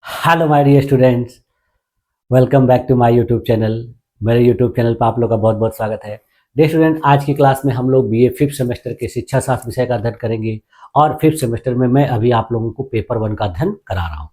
Hello my dear students, welcome back to my YouTube channel. मेरे YouTube channel पर आप लोग का बहुत बहुत स्वागत है। डियर स्टूडेंट, आज की क्लास में हम लोग बीए फिफ्थ सेमेस्टर के शिक्षा शास्त्र विषय का अध्ययन करेंगे और फिफ्थ सेमेस्टर में मैं अभी आप लोगों को पेपर 1 का अध्ययन करा रहा हूँ।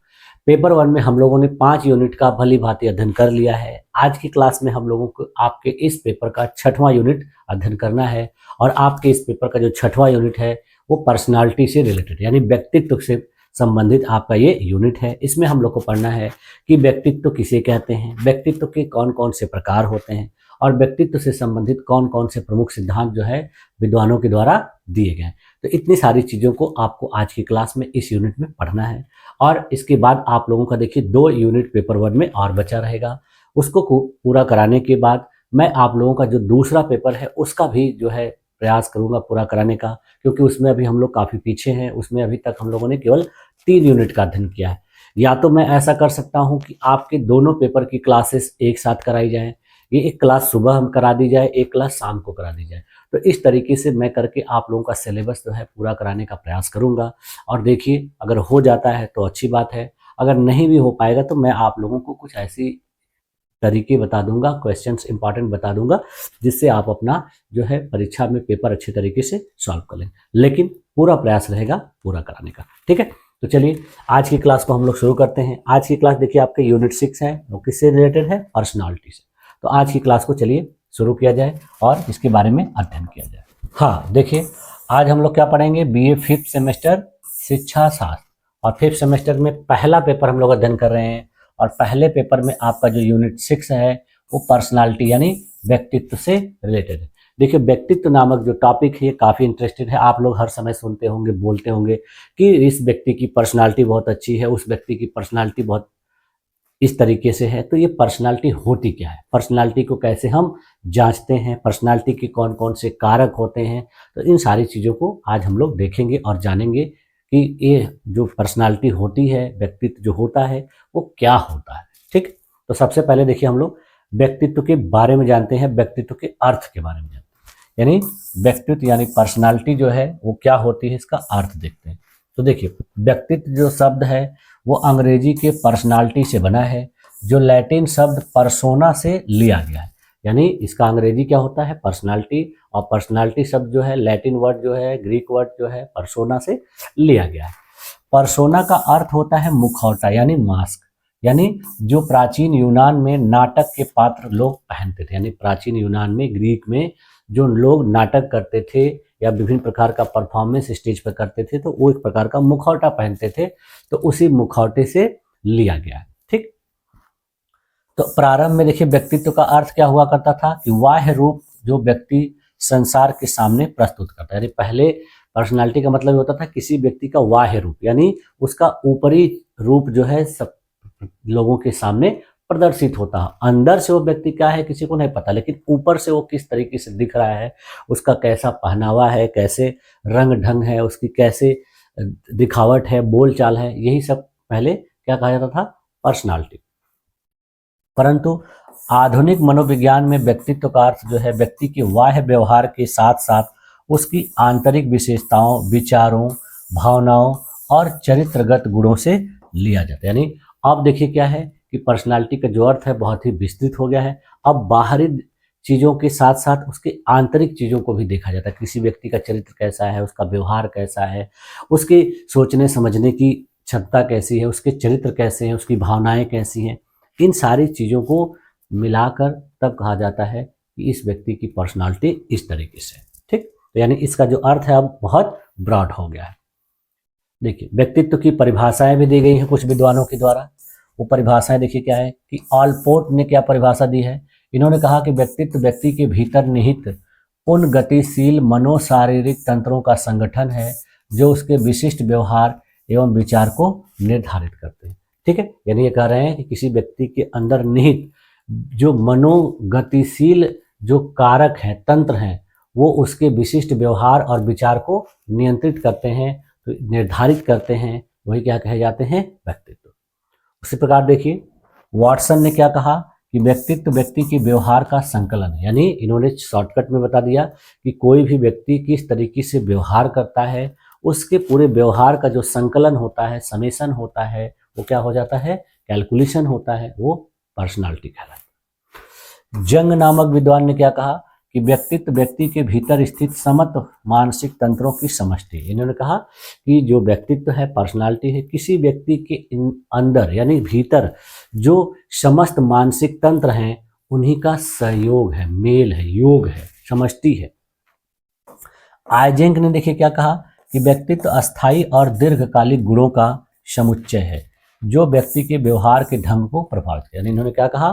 पेपर 1 में हम लोगों ने 5 यूनिट का भली भांति अध्ययन कर लिया है। आज की क्लास में हम लोगों को आपके इस पेपर का 6वां यूनिट अध्ययन करना है और आपके इस पेपर का जो 6वां यूनिट है वो पर्सनालिटी से रिलेटेड यानी व्यक्तित्व से संबंधित आपका ये यूनिट है। इसमें हम लोग को पढ़ना है कि व्यक्तित्व किसे कहते हैं, व्यक्तित्व के कौन कौन से प्रकार होते हैं और व्यक्तित्व से संबंधित कौन कौन से प्रमुख सिद्धांत जो है विद्वानों के द्वारा दिए गए हैं। तो इतनी सारी चीज़ों को आपको आज की क्लास में इस यूनिट में पढ़ना है और इसके बाद आप लोगों का देखिए 2 यूनिट पेपर 1 में और बचा रहेगा। उसको पूरा कराने के बाद मैं आप लोगों का जो दूसरा पेपर है उसका भी जो है प्रयास करूंगा पूरा कराने का, क्योंकि उसमें अभी हम लोग काफ़ी पीछे हैं। उसमें अभी तक हम लोगों ने केवल 3 यूनिट का अध्ययन किया है। या तो मैं ऐसा कर सकता हूं कि आपके दोनों पेपर की क्लासेस एक साथ कराई जाए, ये एक क्लास सुबह हम करा दी जाए, एक क्लास शाम को करा दी जाए। तो इस तरीके से मैं करके आप लोगों का सिलेबस जो है पूरा कराने का प्रयास करूंगा। और देखिए, अगर हो जाता है तो अच्छी बात है, अगर नहीं भी हो पाएगा तो मैं आप लोगों को कुछ ऐसी तरीके बता दूंगा, क्वेश्चंस इंपॉर्टेंट बता दूंगा, जिससे आप अपना जो है परीक्षा में पेपर अच्छे तरीके से सॉल्व कर लें। लेकिन पूरा प्रयास रहेगा पूरा कराने का, ठीक है। तो चलिए आज की क्लास को हम लोग शुरू करते हैं। आज की क्लास देखिए आपके यूनिट 6 है, वो किससे रिलेटेड है? पर्सनालिटी से। तो आज की क्लास को चलिए शुरू किया जाए और इसके बारे में अध्ययन किया जाए। हाँ देखिए, आज हम लोग क्या पढ़ेंगे? बीए फिफ्थ सेमेस्टर शिक्षा शास्त्र और फिफ्थ सेमेस्टर में पहला पेपर हम लोग अध्ययन कर रहे हैं। और पहले पेपर में आपका जो यूनिट 6 है वो पर्सनालिटी यानी व्यक्तित्व से रिलेटेड है। देखिए, व्यक्तित्व नामक जो टॉपिक है ये काफ़ी इंटरेस्टेड है। आप लोग हर समय सुनते होंगे, बोलते होंगे कि इस व्यक्ति की पर्सनालिटी बहुत अच्छी है, उस व्यक्ति की पर्सनालिटी बहुत इस तरीके से है। तो ये पर्सनालिटी होती क्या है, पर्सनालिटी को कैसे हम जांचते हैं, पर्सनालिटी के कौन कौन से कारक होते हैं, तो इन सारी चीज़ों को आज हम लोग देखेंगे और जानेंगे कि ये जो पर्सनालिटी होती है, व्यक्तित्व जो होता है वो क्या होता है। ठीक, तो सबसे पहले देखिए हम लोग व्यक्तित्व के बारे में जानते हैं, व्यक्तित्व के अर्थ के बारे में जानते हैं। यानी व्यक्तित्व यानी पर्सनालिटी जो है वो क्या होती है, इसका अर्थ देखते हैं। तो देखिए, व्यक्तित्व जो शब्द है वो अंग्रेजी के पर्सनालिटी से बना है, जो लैटिन शब्द पर्सोना से लिया गया है। यानी इसका अंग्रेजी क्या होता है? पर्सनालिटी। और पर्सनालिटी शब्द जो है लैटिन वर्ड जो है, ग्रीक वर्ड जो है पर्सोना से लिया गया है। पर्सोना का अर्थ होता है मुखौटा यानी मास्क। यानी जो प्राचीन यूनान में नाटक के पात्र लोग पहनते थे, यानी प्राचीन यूनान में, ग्रीक में जो लोग नाटक करते थे या विभिन्न प्रकार का परफॉर्मेंस स्टेज पर करते थे तो वो एक प्रकार का मुखौटा पहनते थे, तो उसी मुखौटे से लिया गया है। ठीक, तो प्रारंभ में देखिए व्यक्तित्व का अर्थ क्या हुआ करता था कि बाह्य रूप जो व्यक्ति संसार के सामने प्रस्तुत करता है। यानी पहले पर्सनालिटी का मतलब होता था किसी व्यक्ति का बाह्य रूप, यानी उसका ऊपरी रूप जो है सब लोगों के सामने प्रदर्शित होता है। अंदर से वो व्यक्ति क्या है किसी को नहीं पता, लेकिन ऊपर से वो किस तरीके से दिख रहा है, उसका कैसा पहनावा है, कैसे रंग ढंग है, उसकी कैसे दिखावट है, बोल चाल है, यही सब पहले क्या कहा जाता था? पर्सनालिटी। परंतु आधुनिक मनोविज्ञान में व्यक्तित्व का अर्थ जो है व्यक्ति के बाह्य व्यवहार के साथ साथ उसकी आंतरिक विशेषताओं, विचारों, भावनाओं और चरित्रगत गुणों से लिया जाता है। यानी अब देखिए क्या है कि पर्सनालिटी का जो अर्थ है बहुत ही विस्तृत हो गया है। अब बाहरी चीज़ों के साथ साथ उसके आंतरिक चीज़ों को भी देखा जाता है। किसी व्यक्ति का चरित्र कैसा है, उसका व्यवहार कैसा है, उसके सोचने समझने की क्षमता कैसी है, उसके चरित्र कैसे हैं, उसकी भावनाएं कैसी हैं, इन सारी चीज़ों को मिलाकर तब कहा जाता है कि इस व्यक्ति की पर्सनालिटी इस तरीके से। ठीक, तो यानी इसका जो अर्थ है अब बहुत ब्रॉड हो गया है। देखिए, व्यक्तित्व की परिभाषाएं भी दी गई हैं कुछ विद्वानों के द्वारा। वो परिभाषाएं देखिए क्या है कि ऑलपोर्ट ने क्या परिभाषा दी है। इन्होंने कहा कि व्यक्तित्व व्यक्ति के भीतर निहित उन गतिशील मनोशारीरिक तंत्रों का संगठन है जो उसके विशिष्ट व्यवहार एवं विचार को निर्धारित करते हैं। ठीक है, यानी ये कह रहे हैं कि किसी व्यक्ति के अंदर निहित जो मनोगतिशील जो कारक हैं, तंत्र हैं, वो उसके विशिष्ट व्यवहार और विचार को नियंत्रित करते हैं, तो निर्धारित करते हैं, वही क्या कहे जाते हैं? व्यक्तित्व। उसी प्रकार देखिए, वाटसन ने क्या कहा कि व्यक्तित्व व्यक्ति के व्यवहार का संकलन है। यानी इन्होंने शॉर्टकट में बता दिया कि कोई भी व्यक्ति किस तरीके से व्यवहार करता है, उसके पूरे व्यवहार का जो संकलन होता है, समेशन होता है, वो क्या हो जाता है, कैलकुलेशन होता है, वो पर्सनालिटी कहलाता है। जंग नामक विद्वान ने क्या कहा कि व्यक्तित्व व्यक्ति के भीतर स्थित समस्त मानसिक तंत्रों की समष्टि। इन्होंने कहा कि जो व्यक्तित्व है, पर्सनालिटी है, किसी व्यक्ति के अंदर यानी भीतर जो समस्त मानसिक तंत्र हैं उन्हीं का सहयोग है, मेल है, योग है, समष्टि है। आइजेंक ने देखिए क्या कहा कि व्यक्तित्व अस्थायी और दीर्घकालिक गुणों का समुच्चय है जो व्यक्ति के व्यवहार के ढंग को प्रभावित किया। यानी इन्होंने क्या कहा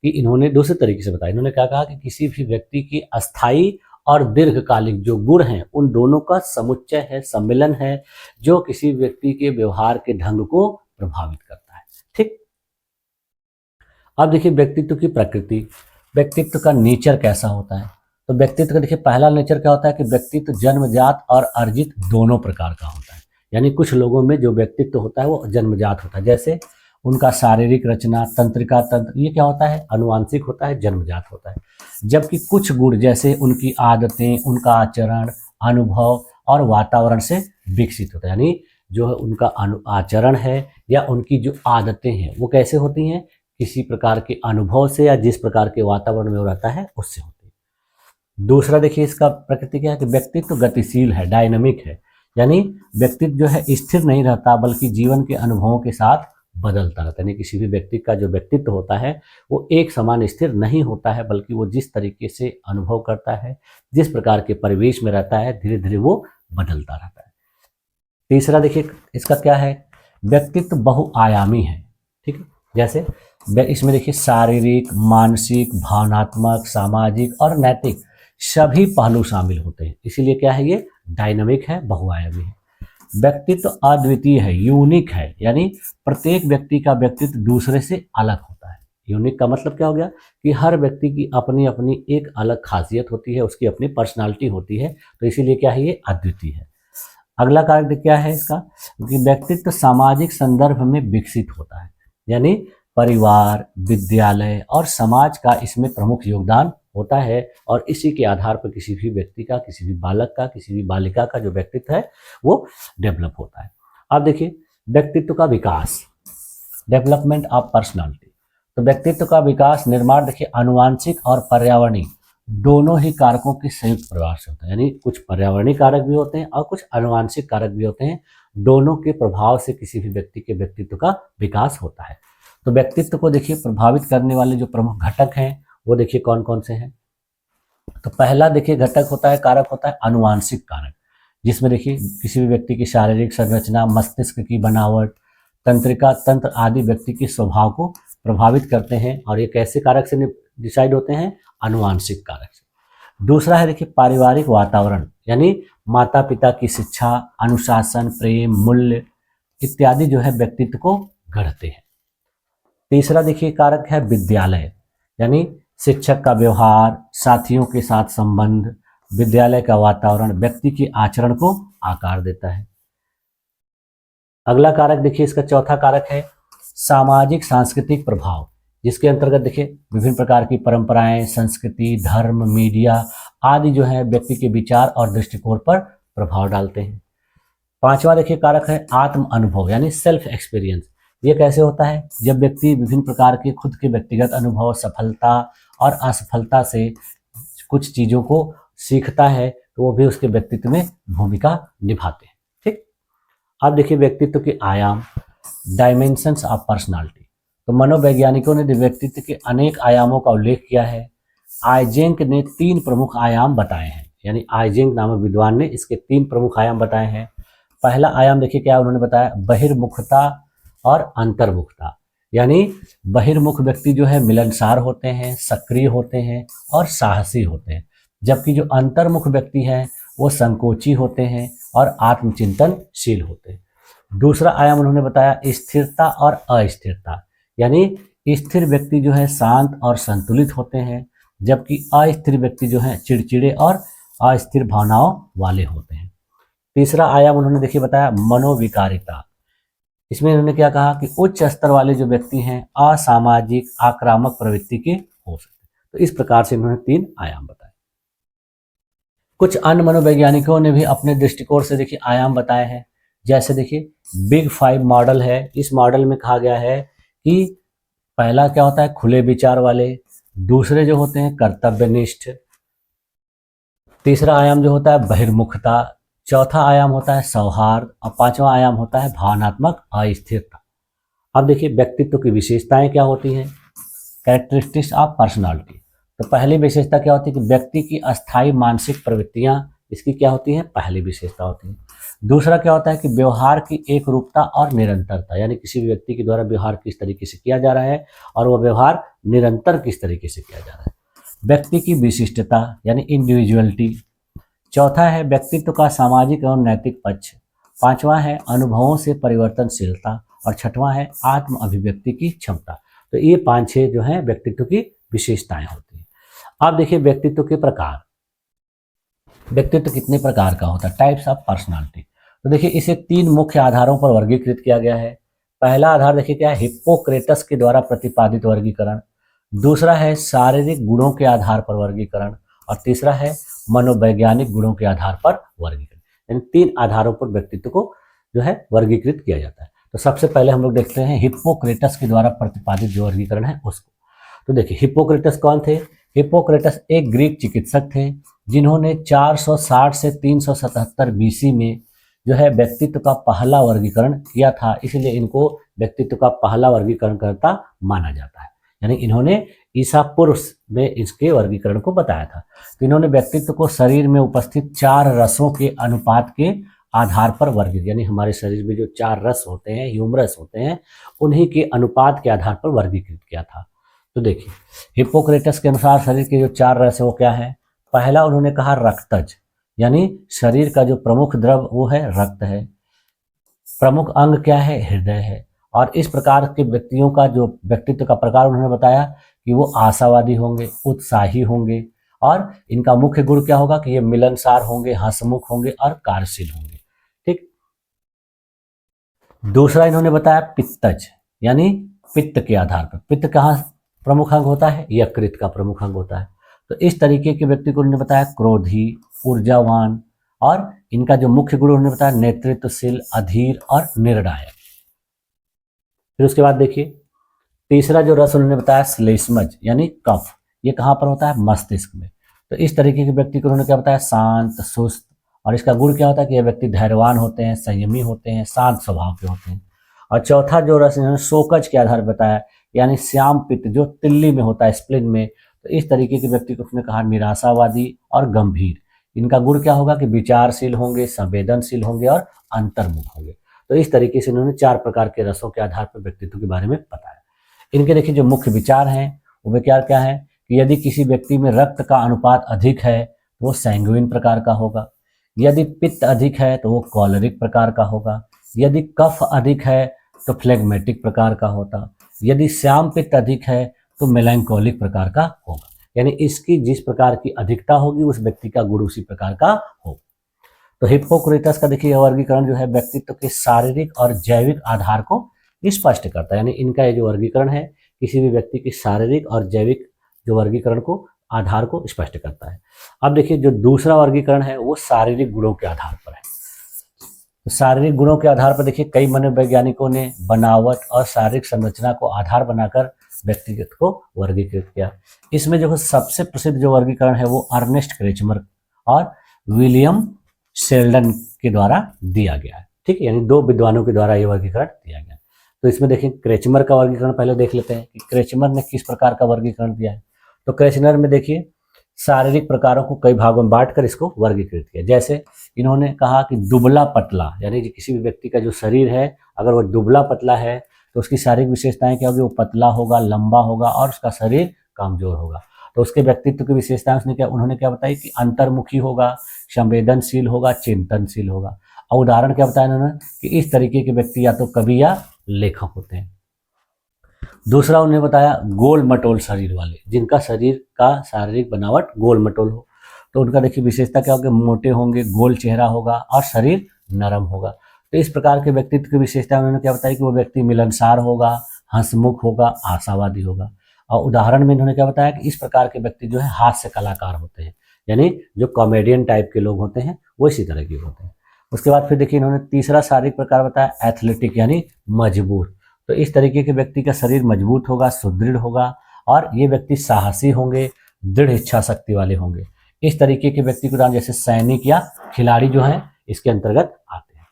कि इन्होंने दूसरे तरीके से बताया, इन्होंने क्या कहा कि किसी भी व्यक्ति की अस्थायी और दीर्घकालिक जो गुण हैं उन दोनों का समुच्चय है, सम्मिलन है, जो किसी व्यक्ति के व्यवहार के ढंग को प्रभावित करता है। ठीक, अब देखिए व्यक्तित्व की प्रकृति, व्यक्तित्व का नेचर कैसा होता है। तो व्यक्तित्व का देखिए पहला नेचर क्या होता है कि व्यक्तित्व जन्मजात और अर्जित दोनों प्रकार का होता है। यानी कुछ लोगों में जो व्यक्तित्व होता है वो जन्मजात होता है, जैसे उनका शारीरिक रचना, तंत्रिका तंत्र, ये क्या होता है, अनुवांशिक होता है, जन्मजात होता है। जबकि कुछ गुण जैसे उनकी आदतें, उनका आचरण, अनुभव और वातावरण से विकसित होता है। यानी जो है उनका आचरण है या उनकी जो आदतें हैं वो कैसे होती हैं, किसी प्रकार के अनुभव से या जिस प्रकार के वातावरण में वो रहता है उससे होती है। दूसरा देखिए इसका प्रकृति क्या है कि व्यक्तित्व गतिशील है, डायनामिक है। यानी व्यक्तित्व जो है स्थिर नहीं रहता बल्कि जीवन के अनुभवों के साथ बदलता रहता है। यानी किसी भी व्यक्ति का जो व्यक्तित्व होता है वो एक समान स्थिर नहीं होता है, बल्कि वो जिस तरीके से अनुभव करता है, जिस प्रकार के परिवेश में रहता है, धीरे धीरे वो बदलता रहता है। तीसरा देखिए इसका क्या है, व्यक्तित्व बहुआयामी है। ठीक है, जैसे इसमें देखिए शारीरिक, मानसिक, भावनात्मक, सामाजिक और नैतिक सभी पहलू शामिल होते हैं। इसीलिए क्या है, ये डायनामिक है, बहुआयामी है। व्यक्तित्व अद्वितीय है, यूनिक है। यानी प्रत्येक व्यक्ति का व्यक्तित्व दूसरे से अलग होता है। यूनिक का मतलब क्या हो गया कि हर व्यक्ति की अपनी अपनी एक अलग खासियत होती है, उसकी अपनी पर्सनालिटी होती है, तो इसीलिए क्या है, ये अद्वितीय है। अगला कार्य क्या है इसका कि व्यक्तित्व सामाजिक संदर्भ में विकसित होता है। यानी परिवार, विद्यालय और समाज का इसमें प्रमुख योगदान होता है और इसी के आधार पर किसी भी व्यक्ति का, किसी भी बालक का, किसी भी बालिका का जो व्यक्तित्व है वो डेवलप होता है। अब देखिए व्यक्तित्व का विकास, डेवलपमेंट ऑफ पर्सनालिटी। तो व्यक्तित्व का विकास, निर्माण देखिए आनुवांशिक और पर्यावरणीय दोनों ही कारकों के संयुक्त प्रभाव से होता है। यानी कुछ पर्यावरणीय कारक भी होते हैं और कुछ आनुवांशिक कारक भी होते हैं। दोनों के प्रभाव से किसी भी व्यक्ति के व्यक्तित्व का विकास होता है। तो व्यक्तित्व को देखिए प्रभावित करने वाले जो प्रमुख घटक हैं वो देखिए कौन कौन से हैं। तो पहला देखिए घटक होता है, कारक होता है आनुवांशिक कारक, जिसमें देखिए किसी भी व्यक्ति की शारीरिक संरचना, मस्तिष्क की बनावट, तंत्रिका तंत्र आदि व्यक्ति के स्वभाव को प्रभावित करते हैं। और ये कैसे कारक से डिसाइड होते हैं, आनुवांशिक कारक से। दूसरा है देखिए पारिवारिक वातावरण, यानी माता पिता की शिक्षा, अनुशासन, प्रेम, मूल्य इत्यादि जो है व्यक्तित्व को गढ़ते हैं। तीसरा देखिए कारक है विद्यालय, यानी शिक्षक का व्यवहार, साथियों के साथ संबंध, विद्यालय का वातावरण व्यक्ति के आचरण को आकार देता है। अगला कारक देखिए इसका चौथा कारक है सामाजिक सांस्कृतिक प्रभाव, जिसके अंतर्गत देखिए विभिन्न प्रकार की परंपराएं, संस्कृति, धर्म, मीडिया आदि जो है व्यक्ति के विचार और दृष्टिकोण पर प्रभाव डालते हैं। पांचवा देखिए कारक है आत्म अनुभव, यानी सेल्फ एक्सपीरियंस। ये कैसे होता है, जब व्यक्ति विभिन्न प्रकार के खुद के व्यक्तिगत अनुभव, सफलता और असफलता से कुछ चीजों को सीखता है तो वो भी उसके व्यक्तित्व में भूमिका निभाते हैं। ठीक, अब देखिए व्यक्तित्व के आयाम, डायमेंशंस ऑफ पर्सनालिटी। तो मनोवैज्ञानिकों ने व्यक्तित्व के अनेक आयामों का उल्लेख किया है। आइजेंक ने 3 प्रमुख आयाम बताए हैं, यानी आइजेंक नामक विद्वान ने इसके 3 प्रमुख आयाम बताए हैं। पहला आयाम देखिए क्या उन्होंने बताया, बहिर्मुखता और अंतर्मुखता। यानी बहिर्मुख व्यक्ति जो है मिलनसार होते हैं, सक्रिय होते हैं और साहसी होते हैं, जबकि जो अंतर्मुख व्यक्ति हैं वो संकोची होते हैं और आत्मचिंतनशील होते हैं। दूसरा आयाम उन्होंने बताया स्थिरता और अस्थिरता, यानी स्थिर व्यक्ति जो है शांत और संतुलित होते हैं, जबकि अस्थिर व्यक्ति जो है चिड़चिड़े और अस्थिर भावनाओं वाले होते हैं। तीसरा आयाम उन्होंने देखिए बताया मनोविकारिता। इसमें उन्होंने क्या कहा कि उच्च स्तर वाले जो व्यक्ति हैं असामाजिक, आक्रामक प्रवृत्ति के हो सकते हैं। तो इस प्रकार से उन्होंने 3 आयाम बताए। कुछ अन्य मनोवैज्ञानिकों ने भी अपने दृष्टिकोण से देखिए आयाम बताए हैं, जैसे देखिए बिग 5 मॉडल है, इस मॉडल में कहा गया है कि पहला क्या होता है, खुले विचार वाले, दूसरे जो होते हैं कर्तव्यनिष्ठ, तीसरा आयाम जो होता है बहिर्मुखता, चौथा आयाम होता है सौहार्द और पांचवा आयाम होता है भावनात्मक अस्थिरता। अब देखिए व्यक्तित्व की विशेषताएं क्या होती हैं, कैरेक्टरिस्टिक्स ऑफ पर्सनालिटी। तो पहली विशेषता क्या होती है कि व्यक्ति की अस्थायी मानसिक प्रवृत्तियां, इसकी क्या होती है, पहली विशेषता होती है। दूसरा क्या होता है कि व्यवहार की एक रूपता और निरंतरता, यानी किसी भी व्यक्ति के द्वारा व्यवहार किस तरीके से किया जा रहा है और वह व्यवहार निरंतर किस तरीके से किया जा रहा है। व्यक्ति की विशिष्टता यानी इंडिविजुअलिटी। चौथा है व्यक्तित्व का सामाजिक एवं नैतिक पक्ष। पांचवा है अनुभवों से परिवर्तनशीलता और छठवां है आत्म अभिव्यक्ति की क्षमता। तो ये 5-6 जो है व्यक्तित्व की विशेषताएं होती हैं। अब देखिए व्यक्तित्व के प्रकार, व्यक्तित्व कितने प्रकार का होता है, टाइप्स ऑफ पर्सनालिटी। तो देखिए इसे 3 मुख्य आधारों पर वर्गीकृत किया गया है। पहला आधार देखिए क्या है, हिप्पोक्रेटस के द्वारा प्रतिपादित वर्गीकरण। दूसरा है शारीरिक गुणों के आधार पर वर्गीकरण और तीसरा है मनोवैज्ञानिक गुणों के आधार पर वर्गीकरण। यानी 3 आधारों पर व्यक्तित्व को जो है वर्गीकृत किया जाता है। तो सबसे पहले हम लोग देखते हैं हिप्पोक्रेटस के द्वारा प्रतिपादित जो वर्गीकरण है उसको। तो देखिए हिप्पोक्रेटस कौन थे, हिप्पोक्रेटस एक ग्रीक चिकित्सक थे जिन्होंने 460 से 377 बीसी में जो है व्यक्तित्व का पहला वर्गीकरण किया था, इसलिए इनको व्यक्तित्व का पहला वर्गीकरणकर्ता माना जाता है। यानी इन्होंने ईसा पूर्व में इसके वर्गीकरण को बताया था। तो इन्होंने व्यक्तित्व को शरीर में उपस्थित 4 रसों के अनुपात के आधार पर वर्गीकृत, यानी हमारे शरीर में जो 4 रस होते हैं, ह्यूमरस होते हैं, उन्हीं के अनुपात के आधार पर वर्गीकृत किया था। तो देखिए हिप्पोक्रेटस के अनुसार शरीर के जो 4 रस है वो क्या है। पहला उन्होंने कहा रक्तज, यानी शरीर का जो प्रमुख द्रव वो है रक्त है, प्रमुख अंग क्या है, हृदय है। और इस प्रकार के व्यक्तियों का जो व्यक्तित्व का प्रकार उन्होंने बताया कि वो आशावादी होंगे, उत्साही होंगे और इनका मुख्य गुण क्या होगा कि ये मिलनसार होंगे, हंसमुख होंगे और कार्यशील होंगे। ठीक। दूसरा इन्होंने बताया पित्तज, यानी पित्त के आधार पर, पित्त कहाँ प्रमुख अंग होता है, यकृत का प्रमुख अंग होता है। तो इस तरीके के व्यक्ति को उन्होंने बताया क्रोधी, ऊर्जावान और इनका जो मुख्य गुण उन्होंने बताया नेतृत्वशील, अधीर और निर्णायक। फिर उसके बाद देखिए तीसरा जो रस उन्होंने बताया श्लेष्मज, यानी कफ, ये कहाँ पर होता है, मस्तिष्क में। तो इस तरीके के व्यक्ति को उन्होंने क्या बताया, शांत, सुस्त, और इसका गुण क्या होता है कि यह व्यक्ति धैर्यवान होते हैं, संयमी होते हैं, शांत स्वभाव के होते हैं। और चौथा जो रस इन्होंने शोकज के आधार पर बताया, यानी श्याम पित्त जो तिल्ली में होता है, स्प्लीन में। तो इस तरीके के व्यक्ति को उसने कहा निराशावादी और गंभीर। इनका गुण क्या होगा कि विचारशील होंगे, संवेदनशील होंगे और अंतर्मुख होंगे। तो इस तरीके से इन्होंने 4 प्रकार के रसों के आधार पर व्यक्तित्व के बारे में बताया। इनके देखिए जो मुख्य विचार हैं वो क्या क्या है कि यदि किसी व्यक्ति में रक्त का अनुपात अधिक है तो वो सैंग्विन प्रकार का होगा, यदि पित्त अधिक है तो वो कॉलरिक प्रकार का होगा, यदि कफ अधिक है तो फ्लेगमेटिक प्रकार का होता, यदि श्याम पित्त अधिक है तो मेलैंकोलिक प्रकार का होगा। यानी इसकी जिस प्रकार की अधिकता होगी उस व्यक्ति का गुण उसी प्रकार का हो। तो हिप्पोक्रेटस का देखिए वर्गीकरण जो है व्यक्तित्व के शारीरिक और जैविक आधार को स्पष्ट करता है। यानी इनका ये जो वर्गीकरण है किसी भी व्यक्ति के शारीरिक और जैविक जो वर्गीकरण को आधार को स्पष्ट करता है। अब देखिए जो दूसरा वर्गीकरण है वो शारीरिक गुणों के आधार पर है। तो शारीरिक गुणों के आधार पर देखिए कई मनोवैज्ञानिकों ने बनावट और शारीरिक संरचना को आधार बनाकर व्यक्तिगत को वर्गीकृत किया। इसमें जो सबसे प्रसिद्ध जो वर्गीकरण है वो अर्नेस्ट क्रेचमर और विलियम शेल्डन के द्वारा दिया गया है। ठीक है, यानी 2 विद्वानों के द्वारा ये वर्गीकरण दिया गया। तो इसमें देखिए क्रेचमर का वर्गीकरण पहले देख लेते हैं कि क्रेचमर ने किस प्रकार का वर्गीकरण दिया है। तो क्रेचमर में देखिए शारीरिक प्रकारों को कई भागों में बांटकर इसको वर्गीकृत किया। जैसे इन्होंने कहा कि दुबला पतला, यानी किसी भी व्यक्ति का जो शरीर है अगर वो दुबला पतला है तो उसकी शारीरिक विशेषताएं क्या होगी, वो पतला होगा, लंबा होगा और उसका शरीर कमजोर होगा। तो उसके व्यक्तित्व की विशेषताएं उन्होंने क्या बताई कि अंतर्मुखी होगा, संवेदनशील होगा, चिंतनशील होगा। और उदाहरण क्या बताया इन्होंने कि इस तरीके के व्यक्ति या तो कवि या लेखक होते हैं। दूसरा उन्होंने बताया गोल मटोल शरीर वाले, जिनका शरीर का शारीरिक बनावट गोल मटोल हो। तो उनका देखिए विशेषता क्या होगी, मोटे होंगे, गोल चेहरा होगा और शरीर नरम होगा। तो इस प्रकार के व्यक्तित्व की विशेषता उन्होंने क्या बताई कि वो व्यक्ति मिलनसार होगा, हंसमुख होगा, आशावादी होगा। और उदाहरण में इन्होंने क्या बताया कि इस प्रकार के व्यक्ति जो है हास्य कलाकार होते हैं, यानी जो कॉमेडियन टाइप के लोग होते हैं वो इसी तरह के होते हैं। उसके बाद फिर देखिए इन्होंने तीसरा शारीरिक प्रकार बताया एथलेटिक यानी मजबूत। तो इस तरीके के व्यक्ति का शरीर मजबूत होगा, सुदृढ़ होगा और ये व्यक्ति साहसी होंगे, दृढ़ इच्छा शक्ति वाले होंगे। इस तरीके के व्यक्ति को जैसे सैनिक या खिलाड़ी जो है इसके अंतर्गत आते हैं।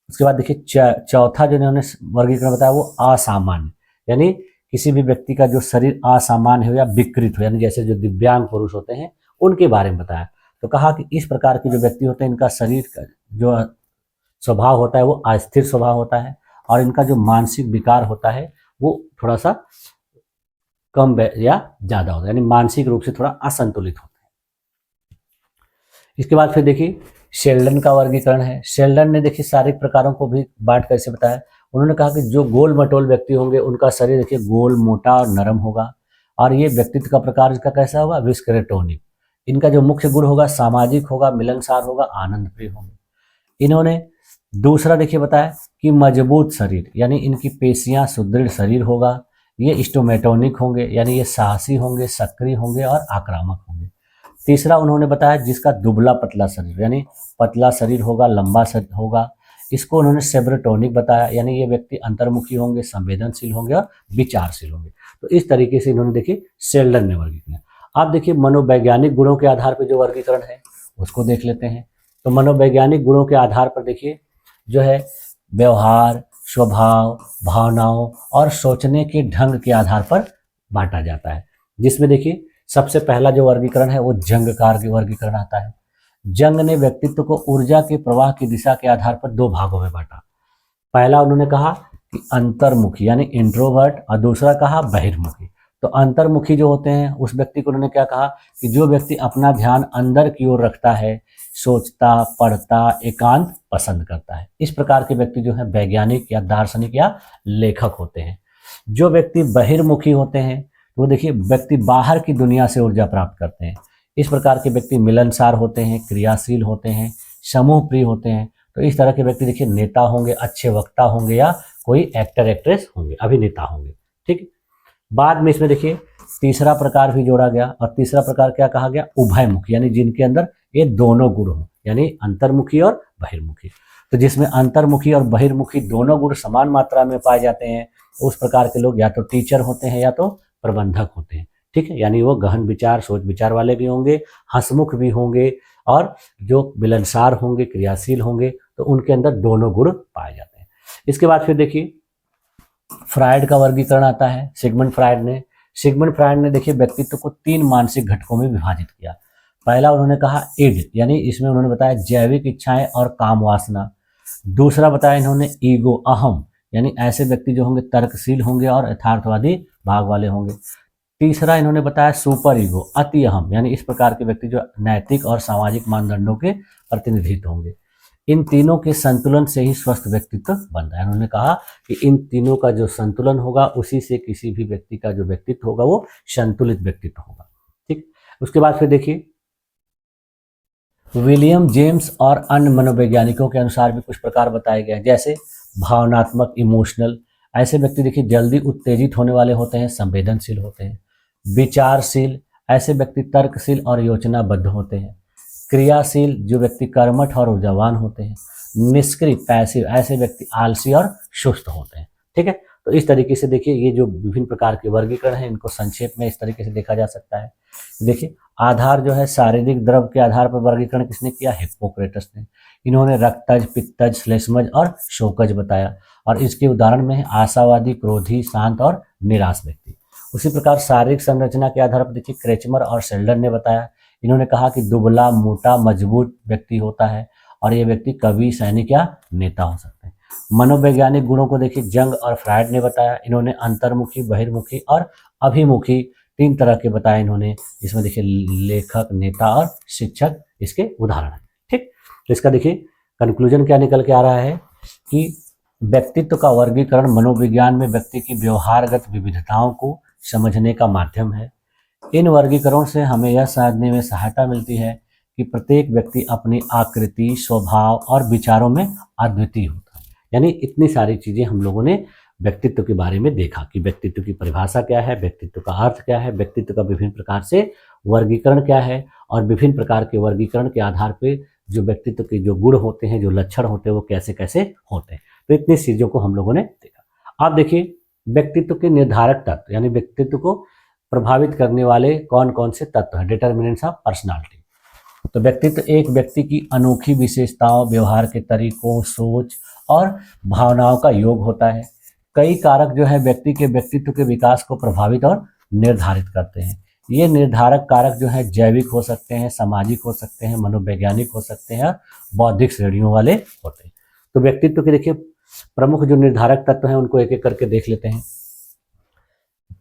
उसके बाद देखिए चौथा जो इन्होंने वर्गीकरण बताया वो असामान्य, यानी किसी भी व्यक्ति का जो शरीर असामान्य हो या विकृत हो, यानी जैसे जो दिव्यांग पुरुष होते हैं उनके बारे में बताया। तो कहा कि इस प्रकार के जो व्यक्ति होते हैं इनका शरीर का जो स्वभाव होता है वो अस्थिर स्वभाव होता है और इनका जो मानसिक विकार होता है वो थोड़ा सा कम या ज़्यादा होता है, यानी मानसिक रूप से थोड़ा असंतुलित होते हैं। इसके बाद फिर देखिए शेल्डन का वर्गीकरण है। शेल्डन ने देखिए शारीरिक प्रकारों को भी बांट कर ऐसे बताया। उन्होंने कहा कि जो गोल मटोल व्यक्ति होंगे उनका शरीर देखिए गोल, मोटा और नरम होगा और ये व्यक्तित्व का प्रकार इसका कैसा होगा, विस्क्रेटोनिक। इनका जो मुख्य गुण होगा सामाजिक होगा, मिलनसार होगा, आनंद प्रिय होंगे। इन्होंने दूसरा देखिए बताया कि मजबूत शरीर, यानी इनकी पेशियां सुदृढ़ शरीर होगा। ये स्टोमेटोनिक होंगे, यानी ये साहसी होंगे, सक्रिय होंगे और आक्रामक होंगे। तीसरा उन्होंने बताया जिसका दुबला पतला शरीर, यानी पतला शरीर होगा, लंबा शरीर होगा, इसको उन्होंने सेब्रोटोनिक बताया, यानी ये व्यक्ति अंतर्मुखी होंगे, संवेदनशील होंगे और विचारशील होंगे। तो इस तरीके से इन्होंने देखिए शेल्डन ने वर्गीकरण। आप देखिए मनोवैज्ञानिक गुणों के आधार पर जो वर्गीकरण है उसको देख लेते हैं। तो मनोवैज्ञानिक गुणों के आधार पर देखिए जो है व्यवहार, स्वभाव, भावनाओं और सोचने के ढंग के आधार पर बांटा जाता है, जिसमें देखिए सबसे पहला जो वर्गीकरण है वो जंगकार के वर्गीकरण आता है। जंग ने व्यक्तित्व को ऊर्जा के प्रवाह की दिशा के आधार पर दो भागों में बांटा। पहला उन्होंने कहा कि अंतर्मुखी यानी इंट्रोवर्ट और दूसरा कहा बहिर्मुखी। तो अंतर्मुखी जो होते हैं उस व्यक्ति को उन्होंने क्या कहा कि जो व्यक्ति अपना ध्यान अंदर की ओर रखता है, सोचता, पढ़ता, एकांत पसंद करता है, इस प्रकार के व्यक्ति जो है वैज्ञानिक या दार्शनिक या लेखक होते हैं। जो व्यक्ति बहिर्मुखी होते हैं वो देखिए व्यक्ति बाहर की दुनिया से ऊर्जा प्राप्त करते हैं। इस प्रकार के व्यक्ति मिलनसार होते हैं, क्रियाशील होते हैं, समूह प्रिय होते हैं। तो इस तरह के व्यक्ति देखिए नेता होंगे, अच्छे वक्ता होंगे या कोई एक्टर एक्ट्रेस होंगे, अभिनेता होंगे। ठीक। बाद में इसमें देखिए तीसरा प्रकार भी जोड़ा गया और तीसरा प्रकार क्या कहा गया, उभयमुखी, यानी जिनके अंदर ये दोनों गुण हो, यानी अंतर्मुखी और बहिर्मुखी। तो जिसमें अंतर्मुखी और बहिर्मुखी दोनों गुण समान मात्रा में पाए जाते हैं उस प्रकार के लोग या तो टीचर होते हैं या तो प्रबंधक होते हैं। ठीक है, यानी वो गहन विचार, सोच विचार वाले भी होंगे, हंसमुख भी होंगे और जो मिलनसार होंगे, क्रियाशील होंगे। तो उनके अंदर दोनों गुण पाए जाते हैं। इसके बाद फिर देखिए फ्रायड का वर्गीकरण आता है। सिगमंड फ्रायड ने देखिए व्यक्तित्व को 3 मानसिक घटकों में विभाजित किया। पहला उन्होंने कहा इड, यानी इसमें उन्होंने बताया जैविक इच्छाएं और काम वासना। दूसरा बताया इन्होंने ईगो, अहम, यानी ऐसे व्यक्ति जो होंगे तर्कशील होंगे और यथार्थवादी भाग वाले होंगे। तीसरा इन्होंने बताया सुपर ईगो, अति अहम, यानी इस प्रकार के व्यक्ति जो नैतिक और सामाजिक मानदंडों के प्रतिनिधित्व होंगे। इन तीनों के संतुलन से ही स्वस्थ व्यक्तित्व बनता है। उन्होंने कहा कि इन तीनों का जो संतुलन होगा उसी से किसी भी व्यक्ति का जो व्यक्तित्व होगा वो संतुलित व्यक्तित्व होगा। ठीक। उसके बाद फिर देखिए विलियम जेम्स और अन्य मनोवैज्ञानिकों के अनुसार भी कुछ प्रकार बताए गए हैं, जैसे भावनात्मक, इमोशनल, ऐसे व्यक्ति देखिए जल्दी उत्तेजित होने वाले होते हैं, संवेदनशील होते हैं। विचारशील, ऐसे व्यक्ति तर्कशील और योजनाबद्ध होते हैं। क्रियाशील, जो व्यक्ति कर्मठ और ऊर्जावान होते हैं। निष्क्रिय, पैसिव, ऐसे व्यक्ति आलसी और सुस्त होते हैं। ठीक है, तो इस तरीके से देखिए ये जो विभिन्न प्रकार के वर्गीकरण हैं इनको संक्षेप में इस तरीके से देखा जा सकता है। देखिए आधार जो है शारीरिक द्रव के आधार पर वर्गीकरण किसने किया, हिप्पोक्रेटस ने। इन्होंने रक्तज, पित्तज, श्लेष्मज और शोकज बताया और इसके उदाहरण में है आशावादी, क्रोधी, शांत और निराश व्यक्ति। उसी प्रकार शारीरिक संरचना के आधार पर देखिए क्रेचमर और शेल्डन ने बताया। इन्होंने कहा कि दुबला, मोटा, मजबूत व्यक्ति होता है और ये व्यक्ति कवि, सैनिक या नेता हो सकते हैं। मनोवैज्ञानिक गुणों को देखिए जंग और फ्रायड ने बताया। इन्होंने अंतर्मुखी, बहिर्मुखी और अभिमुखी 3 तरह के बताए इन्होंने, जिसमें देखिए लेखक, नेता और शिक्षक इसके उदाहरण हैं। ठीक, तो इसका देखिए कंक्लूजन क्या निकल के आ रहा है कि व्यक्तित्व का वर्गीकरण मनोविज्ञान में व्यक्ति की व्यवहारगत विविधताओं को समझने का माध्यम है। इन वर्गीकरणों से हमें यह समझने में सहायता मिलती है कि प्रत्येक व्यक्ति अपनी आकृति, स्वभाव और विचारों में अद्वितीय होता है। यानी इतनी सारी चीजें हम लोगों ने व्यक्तित्व के बारे में देखा कि व्यक्तित्व की परिभाषा क्या है, व्यक्तित्व का अर्थ क्या है, व्यक्तित्व का विभिन्न प्रकार से वर्गीकरण क्या है और विभिन्न प्रकार के वर्गीकरण के आधार पर जो व्यक्तित्व के जो गुण होते हैं, जो लक्षण होते हैं, वो कैसे कैसे होते हैं। तो इतनी चीज़ों को हम लोगों ने देखा। अब देखिए व्यक्तित्व के निर्धारक तत्व, यानी व्यक्तित्व को प्रभावित करने वाले कौन कौन से तत्व हैं, डिटर्मिनेंट्स ऑफ पर्सनालिटी। तो व्यक्तित्व एक व्यक्ति की अनोखी विशेषताओं, व्यवहार के तरीकों, सोच और भावनाओं का योग होता है। कई कारक जो है व्यक्ति के व्यक्तित्व के विकास को प्रभावित और निर्धारित करते हैं। ये निर्धारक कारक जो है जैविक हो सकते हैं, सामाजिक हो सकते हैं, मनोवैज्ञानिक हो सकते हैं और बौद्धिक श्रेणियों वाले होते हैं। तो व्यक्तित्व के देखिए प्रमुख जो निर्धारक तत्व हैं उनको एक एक करके देख लेते हैं।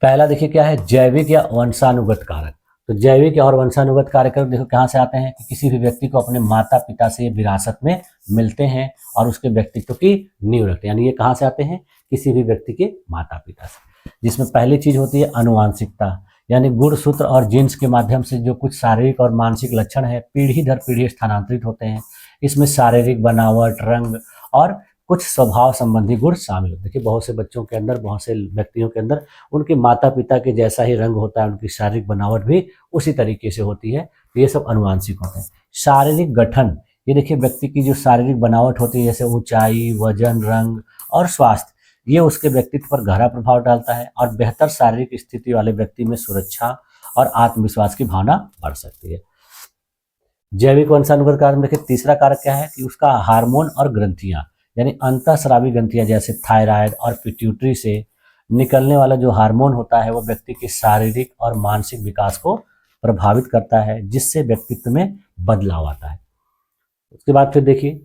पहला देखिए क्या है, जैविक या वंशानुगत कारक। तो जैविक और वंशानुगत कारक देखो कहाँ से आते हैं कि किसी भी व्यक्ति को अपने माता पिता से विरासत में मिलते हैं और उसके व्यक्तित्व की नींव रखते हैं। यानी ये कहाँ से आते हैं, किसी भी व्यक्ति के माता पिता से। जिसमें पहली चीज होती है अनुवांशिकता, यानी गुणसूत्र और जीन्स के माध्यम से जो कुछ शारीरिक और मानसिक लक्षण है पीढ़ी दर पीढ़ी स्थानांतरित होते हैं। इसमें शारीरिक बनावट, रंग और कुछ स्वभाव संबंधी गुण शामिल होते हैं। देखिए बहुत से बच्चों के अंदर, बहुत से व्यक्तियों के अंदर उनके माता पिता के जैसा ही रंग होता है, उनकी शारीरिक बनावट भी उसी तरीके से होती है। तो ये सब अनुवांशिक होते हैं। शारीरिक गठन, ये देखिए व्यक्ति की जो शारीरिक बनावट होती है जैसे ऊंचाई, वजन, रंग और स्वास्थ्य, ये उसके व्यक्तित्व पर गहरा प्रभाव डालता है और बेहतर शारीरिक स्थिति वाले व्यक्ति में सुरक्षा और आत्मविश्वास की भावना बढ़ सकती है। जैविक वंशानुगत कारक में देखिए तीसरा कारक क्या है कि उसका हार्मोन और ग्रंथियां, यानी अंतःस्रावी ग्रंथियां जैसे थायराइड और पिट्यूटरी से निकलने वाला जो हार्मोन होता है वो व्यक्ति के शारीरिक और मानसिक विकास को प्रभावित करता है, जिससे व्यक्तित्व में बदलाव आता है। उसके बाद फिर देखिए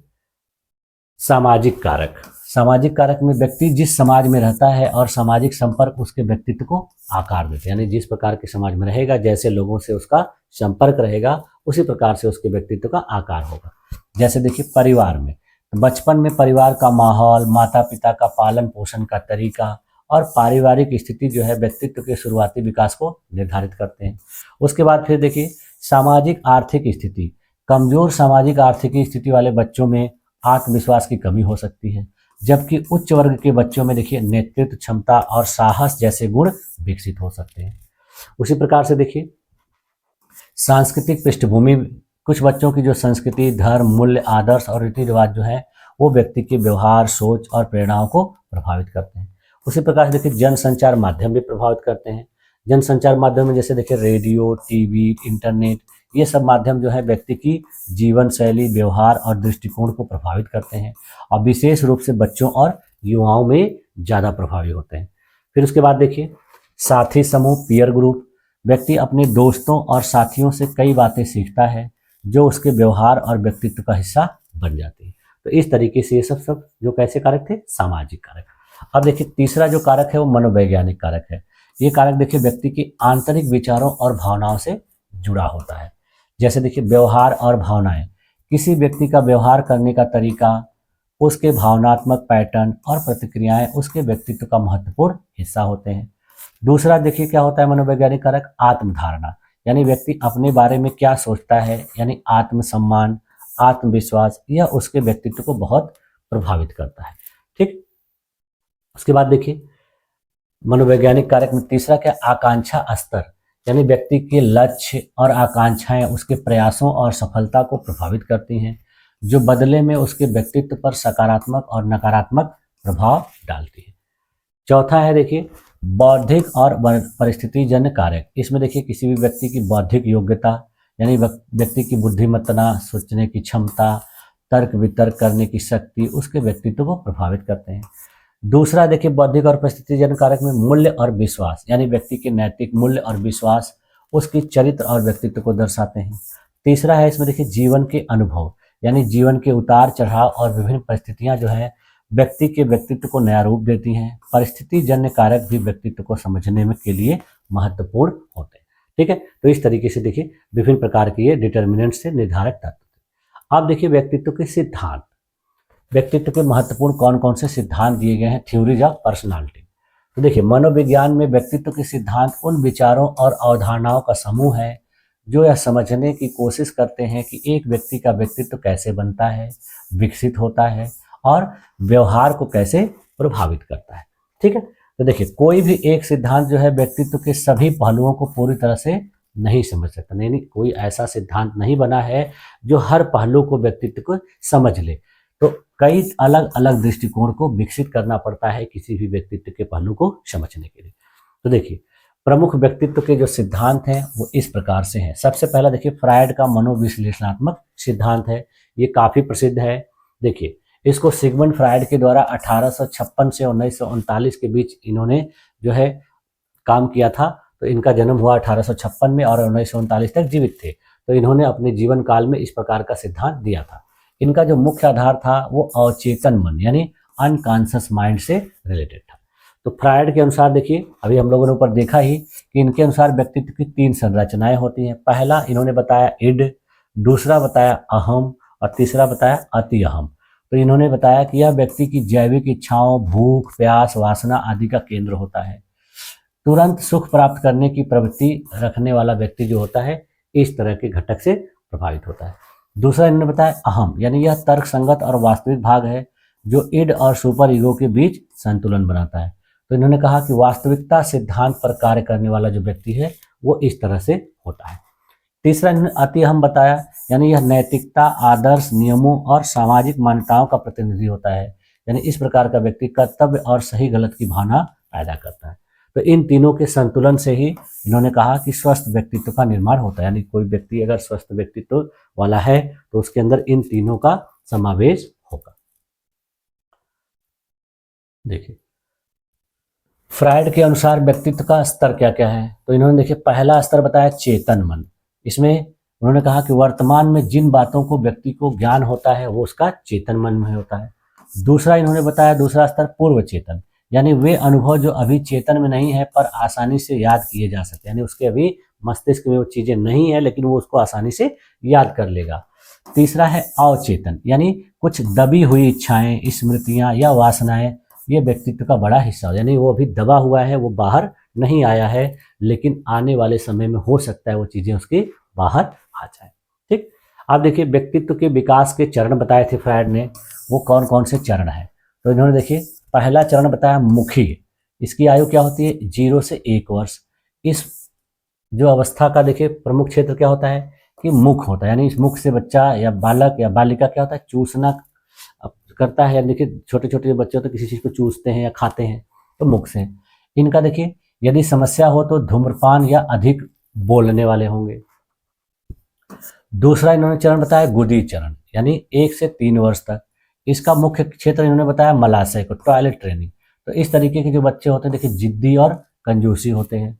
सामाजिक कारक। सामाजिक कारक में व्यक्ति जिस समाज में रहता है और सामाजिक संपर्क उसके व्यक्तित्व को आकार देते हैं। यानी जिस प्रकार के समाज में रहेगा, जैसे लोगों से उसका संपर्क रहेगा, उसी प्रकार से उसके व्यक्तित्व का आकार होगा। जैसे देखिए परिवार में, बचपन में परिवार का माहौल, माता पिता का पालन पोषण का तरीका और पारिवारिक स्थिति जो है व्यक्तित्व के शुरुआती विकास को निर्धारित करते हैं। उसके बाद फिर देखिए सामाजिक आर्थिक स्थिति। कमजोर सामाजिक आर्थिक स्थिति वाले बच्चों में आत्मविश्वास की कमी हो सकती है, जबकि उच्च वर्ग के बच्चों में देखिए नेतृत्व क्षमता और साहस जैसे गुण विकसित हो सकते हैं। उसी प्रकार से देखिए सांस्कृतिक पृष्ठभूमि, कुछ बच्चों की जो संस्कृति, धर्म, मूल्य, आदर्श और रीति रिवाज जो है वो व्यक्ति के व्यवहार, सोच और प्रेरणाओं को प्रभावित करते हैं। उसी प्रकार से देखिए जनसंचार माध्यम भी प्रभावित करते हैं। जनसंचार माध्यम में जैसे देखिए रेडियो, टीवी, इंटरनेट, ये सब माध्यम जो है व्यक्ति की जीवन शैली, व्यवहार और दृष्टिकोण को प्रभावित करते हैं और विशेष रूप से बच्चों और युवाओं में ज़्यादा प्रभावी होते हैं। फिर उसके बाद देखिए साथी समूह, पीयर ग्रुप। व्यक्ति अपने दोस्तों और साथियों से कई बातें सीखता है जो उसके व्यवहार और व्यक्तित्व का हिस्सा बन जाती है। तो इस तरीके से ये सब जो कैसे कारक थे, सामाजिक कारक। अब देखिए तीसरा जो कारक है वो मनोवैज्ञानिक कारक है। ये कारक देखिए व्यक्ति के आंतरिक विचारों और भावनाओं से जुड़ा होता है। जैसे देखिए व्यवहार और भावनाएं, किसी व्यक्ति का व्यवहार करने का तरीका, उसके भावनात्मक पैटर्न और प्रतिक्रियाएं उसके व्यक्तित्व का महत्वपूर्ण हिस्सा होते हैं। दूसरा देखिए क्या होता है मनोवैज्ञानिक कारक, आत्मधारणा, यानी व्यक्ति अपने बारे में क्या सोचता है, यानी आत्मसम्मान, आत्मविश्वास, यह उसके व्यक्तित्व को बहुत प्रभावित करता है। ठीक। उसके बाद देखिए मनोवैज्ञानिक कारक में तीसरा क्या, आकांक्षा स्तर, यानी व्यक्ति के लक्ष्य और आकांक्षाएं उसके प्रयासों और सफलता को प्रभावित करती हैं, जो बदले में उसके व्यक्तित्व पर सकारात्मक और नकारात्मक प्रभाव डालती है। चौथा है देखिए बौद्धिक और परिस्थितिजन्य कारक। इसमें देखिए किसी भी व्यक्ति की बौद्धिक योग्यता, यानी व्यक्ति की बुद्धिमत्ता, सोचने की क्षमता, तर्क वितर्क करने की शक्ति उसके व्यक्तित्व को प्रभावित करते हैं। दूसरा देखिए बौद्धिक और परिस्थितिजन्य कारक में मूल्य और विश्वास, यानी व्यक्ति के नैतिक मूल्य और विश्वास उसकी चरित्र और व्यक्तित्व को दर्शाते हैं। तीसरा है इसमें देखिए जीवन के अनुभव, यानी जीवन के उतार चढ़ाव और विभिन्न परिस्थितियां जो है व्यक्ति के व्यक्तित्व को नया रूप देती हैं। परिस्थितिजन्य कारक भी व्यक्तित्व को समझने में के लिए महत्वपूर्ण होते हैं। ठीक है, तो इस तरीके से देखिए विभिन्न प्रकार के ये डिटर्मिनेंट से निर्धारक तत्व। अब देखिए व्यक्तित्व के सिद्धांत। व्यक्तित्व के महत्वपूर्ण कौन कौन से सिद्धांत दिए गए हैं, थ्योरीज ऑफ पर्सनालिटी। तो देखिए मनोविज्ञान में व्यक्तित्व के सिद्धांत उन विचारों और अवधारणाओं का समूह है जो यह समझने की कोशिश करते हैं कि एक व्यक्ति का व्यक्तित्व कैसे बनता है, विकसित होता है और व्यवहार को कैसे प्रभावित करता है। ठीक है, तो देखिए कोई भी एक सिद्धांत जो है व्यक्तित्व के सभी पहलुओं को पूरी तरह से नहीं समझ सकता। नहीं, कोई ऐसा सिद्धांत नहीं बना है जो हर पहलू को, व्यक्तित्व को समझ ले। तो कई अलग अलग दृष्टिकोण को विकसित करना पड़ता है किसी भी व्यक्तित्व के पहलू को समझने के लिए। तो देखिए, प्रमुख व्यक्तित्व के जो सिद्धांत हैं वो इस प्रकार से हैं। सबसे पहला देखिए, फ्रायड का मनोविश्लेषणात्मक सिद्धांत है। ये काफी प्रसिद्ध है। देखिए, इसको सिगमंड फ्रायड के द्वारा 1856 से 1939 के बीच इन्होंने जो है काम किया था। तो इनका जन्म हुआ 1856 में और 1939 तक जीवित थे। तो इन्होंने अपने जीवन काल में इस प्रकार का सिद्धांत दिया था। इनका जो मुख्य आधार था वो अचेतन मन यानी अनकॉन्शियस माइंड से रिलेटेड था। तो फ्रायड के अनुसार देखिए, अभी हम लोगों ने ऊपर देखा ही कि इनके अनुसार व्यक्तित्व की 3 संरचनाएं होती हैं। पहला इन्होंने बताया इड, दूसरा बताया अहम और तीसरा बताया अति अहम। तो इन्होंने बताया कि यह व्यक्ति की जैविक इच्छाओं, भूख, प्यास, वासना आदि का केंद्र होता है। तुरंत सुख प्राप्त करने की प्रवृत्ति रखने वाला व्यक्ति जो होता है, इस तरह के घटक से प्रभावित होता है। दूसरा इन्होंने बताया अहम, यानी यह तर्क संगत और वास्तविक भाग है जो इड और सुपर ईगो के बीच संतुलन बनाता है। तो इन्होंने कहा कि वास्तविकता सिद्धांत पर कार्य करने वाला जो व्यक्ति है वो इस तरह से होता है। तीसरा इन्होंने अति अहम बताया, यानी यह नैतिकता, आदर्श, नियमों और सामाजिक मान्यताओं का प्रतिनिधि होता है। यानी इस प्रकार का व्यक्ति कर्तव्य और सही गलत की भावना पैदा करता है। तो इन तीनों के संतुलन से ही इन्होंने कहा कि स्वस्थ व्यक्तित्व का निर्माण होता है। यानी कोई व्यक्ति अगर स्वस्थ व्यक्तित्व वाला है तो उसके अंदर इन तीनों का समावेश होगा। देखिए, फ्रायड के अनुसार व्यक्तित्व का स्तर क्या क्या है। तो इन्होंने देखिए, पहला स्तर बताया चेतन मन। इसमें उन्होंने कहा कि वर्तमान में जिन बातों को व्यक्ति को ज्ञान होता है वो उसका चेतन मन में होता है। दूसरा इन्होंने बताया, दूसरा स्तर पूर्व चेतन, यानी वे अनुभव जो अभी चेतन में नहीं है पर आसानी से याद किए जा सकते हैं। यानी उसके अभी मस्तिष्क में वो चीजें नहीं है लेकिन वो उसको आसानी से याद कर लेगा। तीसरा है अवचेतन, यानी कुछ दबी हुई इच्छाएं, स्मृतियां या वासनाएं, ये व्यक्तित्व का बड़ा हिस्सा हो। यानी वो अभी दबा हुआ है, वो बाहर नहीं आया है, लेकिन आने वाले समय में हो सकता है वो चीजें उसके बाहर आ जाए। ठीक, आप देखिए, व्यक्तित्व के विकास के चरण बताए थे फ्रायड ने, वो कौन कौन से चरण है। तो इन्होंने देखिए, पहला चरण बताया मुखी। इसकी आयु क्या होती है, 0 से 1 वर्ष। इस जो अवस्था का देखिए प्रमुख क्षेत्र क्या होता है कि मुख होता है। यानी इस मुख से बच्चा या बालक या बालिका क्या होता है, चूसना करता है। देखिए, छोटे छोटे बच्चे तो किसी चीज को चूसते हैं या खाते हैं, तो मुख से। इनका देखिए, यदि समस्या हो तो धूम्रपान या अधिक बोलने वाले होंगे। दूसरा इन्होंने चरण बताया गुदी चरण, यानी 1 से 3 वर्ष तक। इसका मुख्य क्षेत्र इन्होंने बताया मलाशय को, टॉयलेट ट्रेनिंग। तो इस तरीके के जो बच्चे होते हैं देखिए, जिद्दी और कंजूसी होते हैं।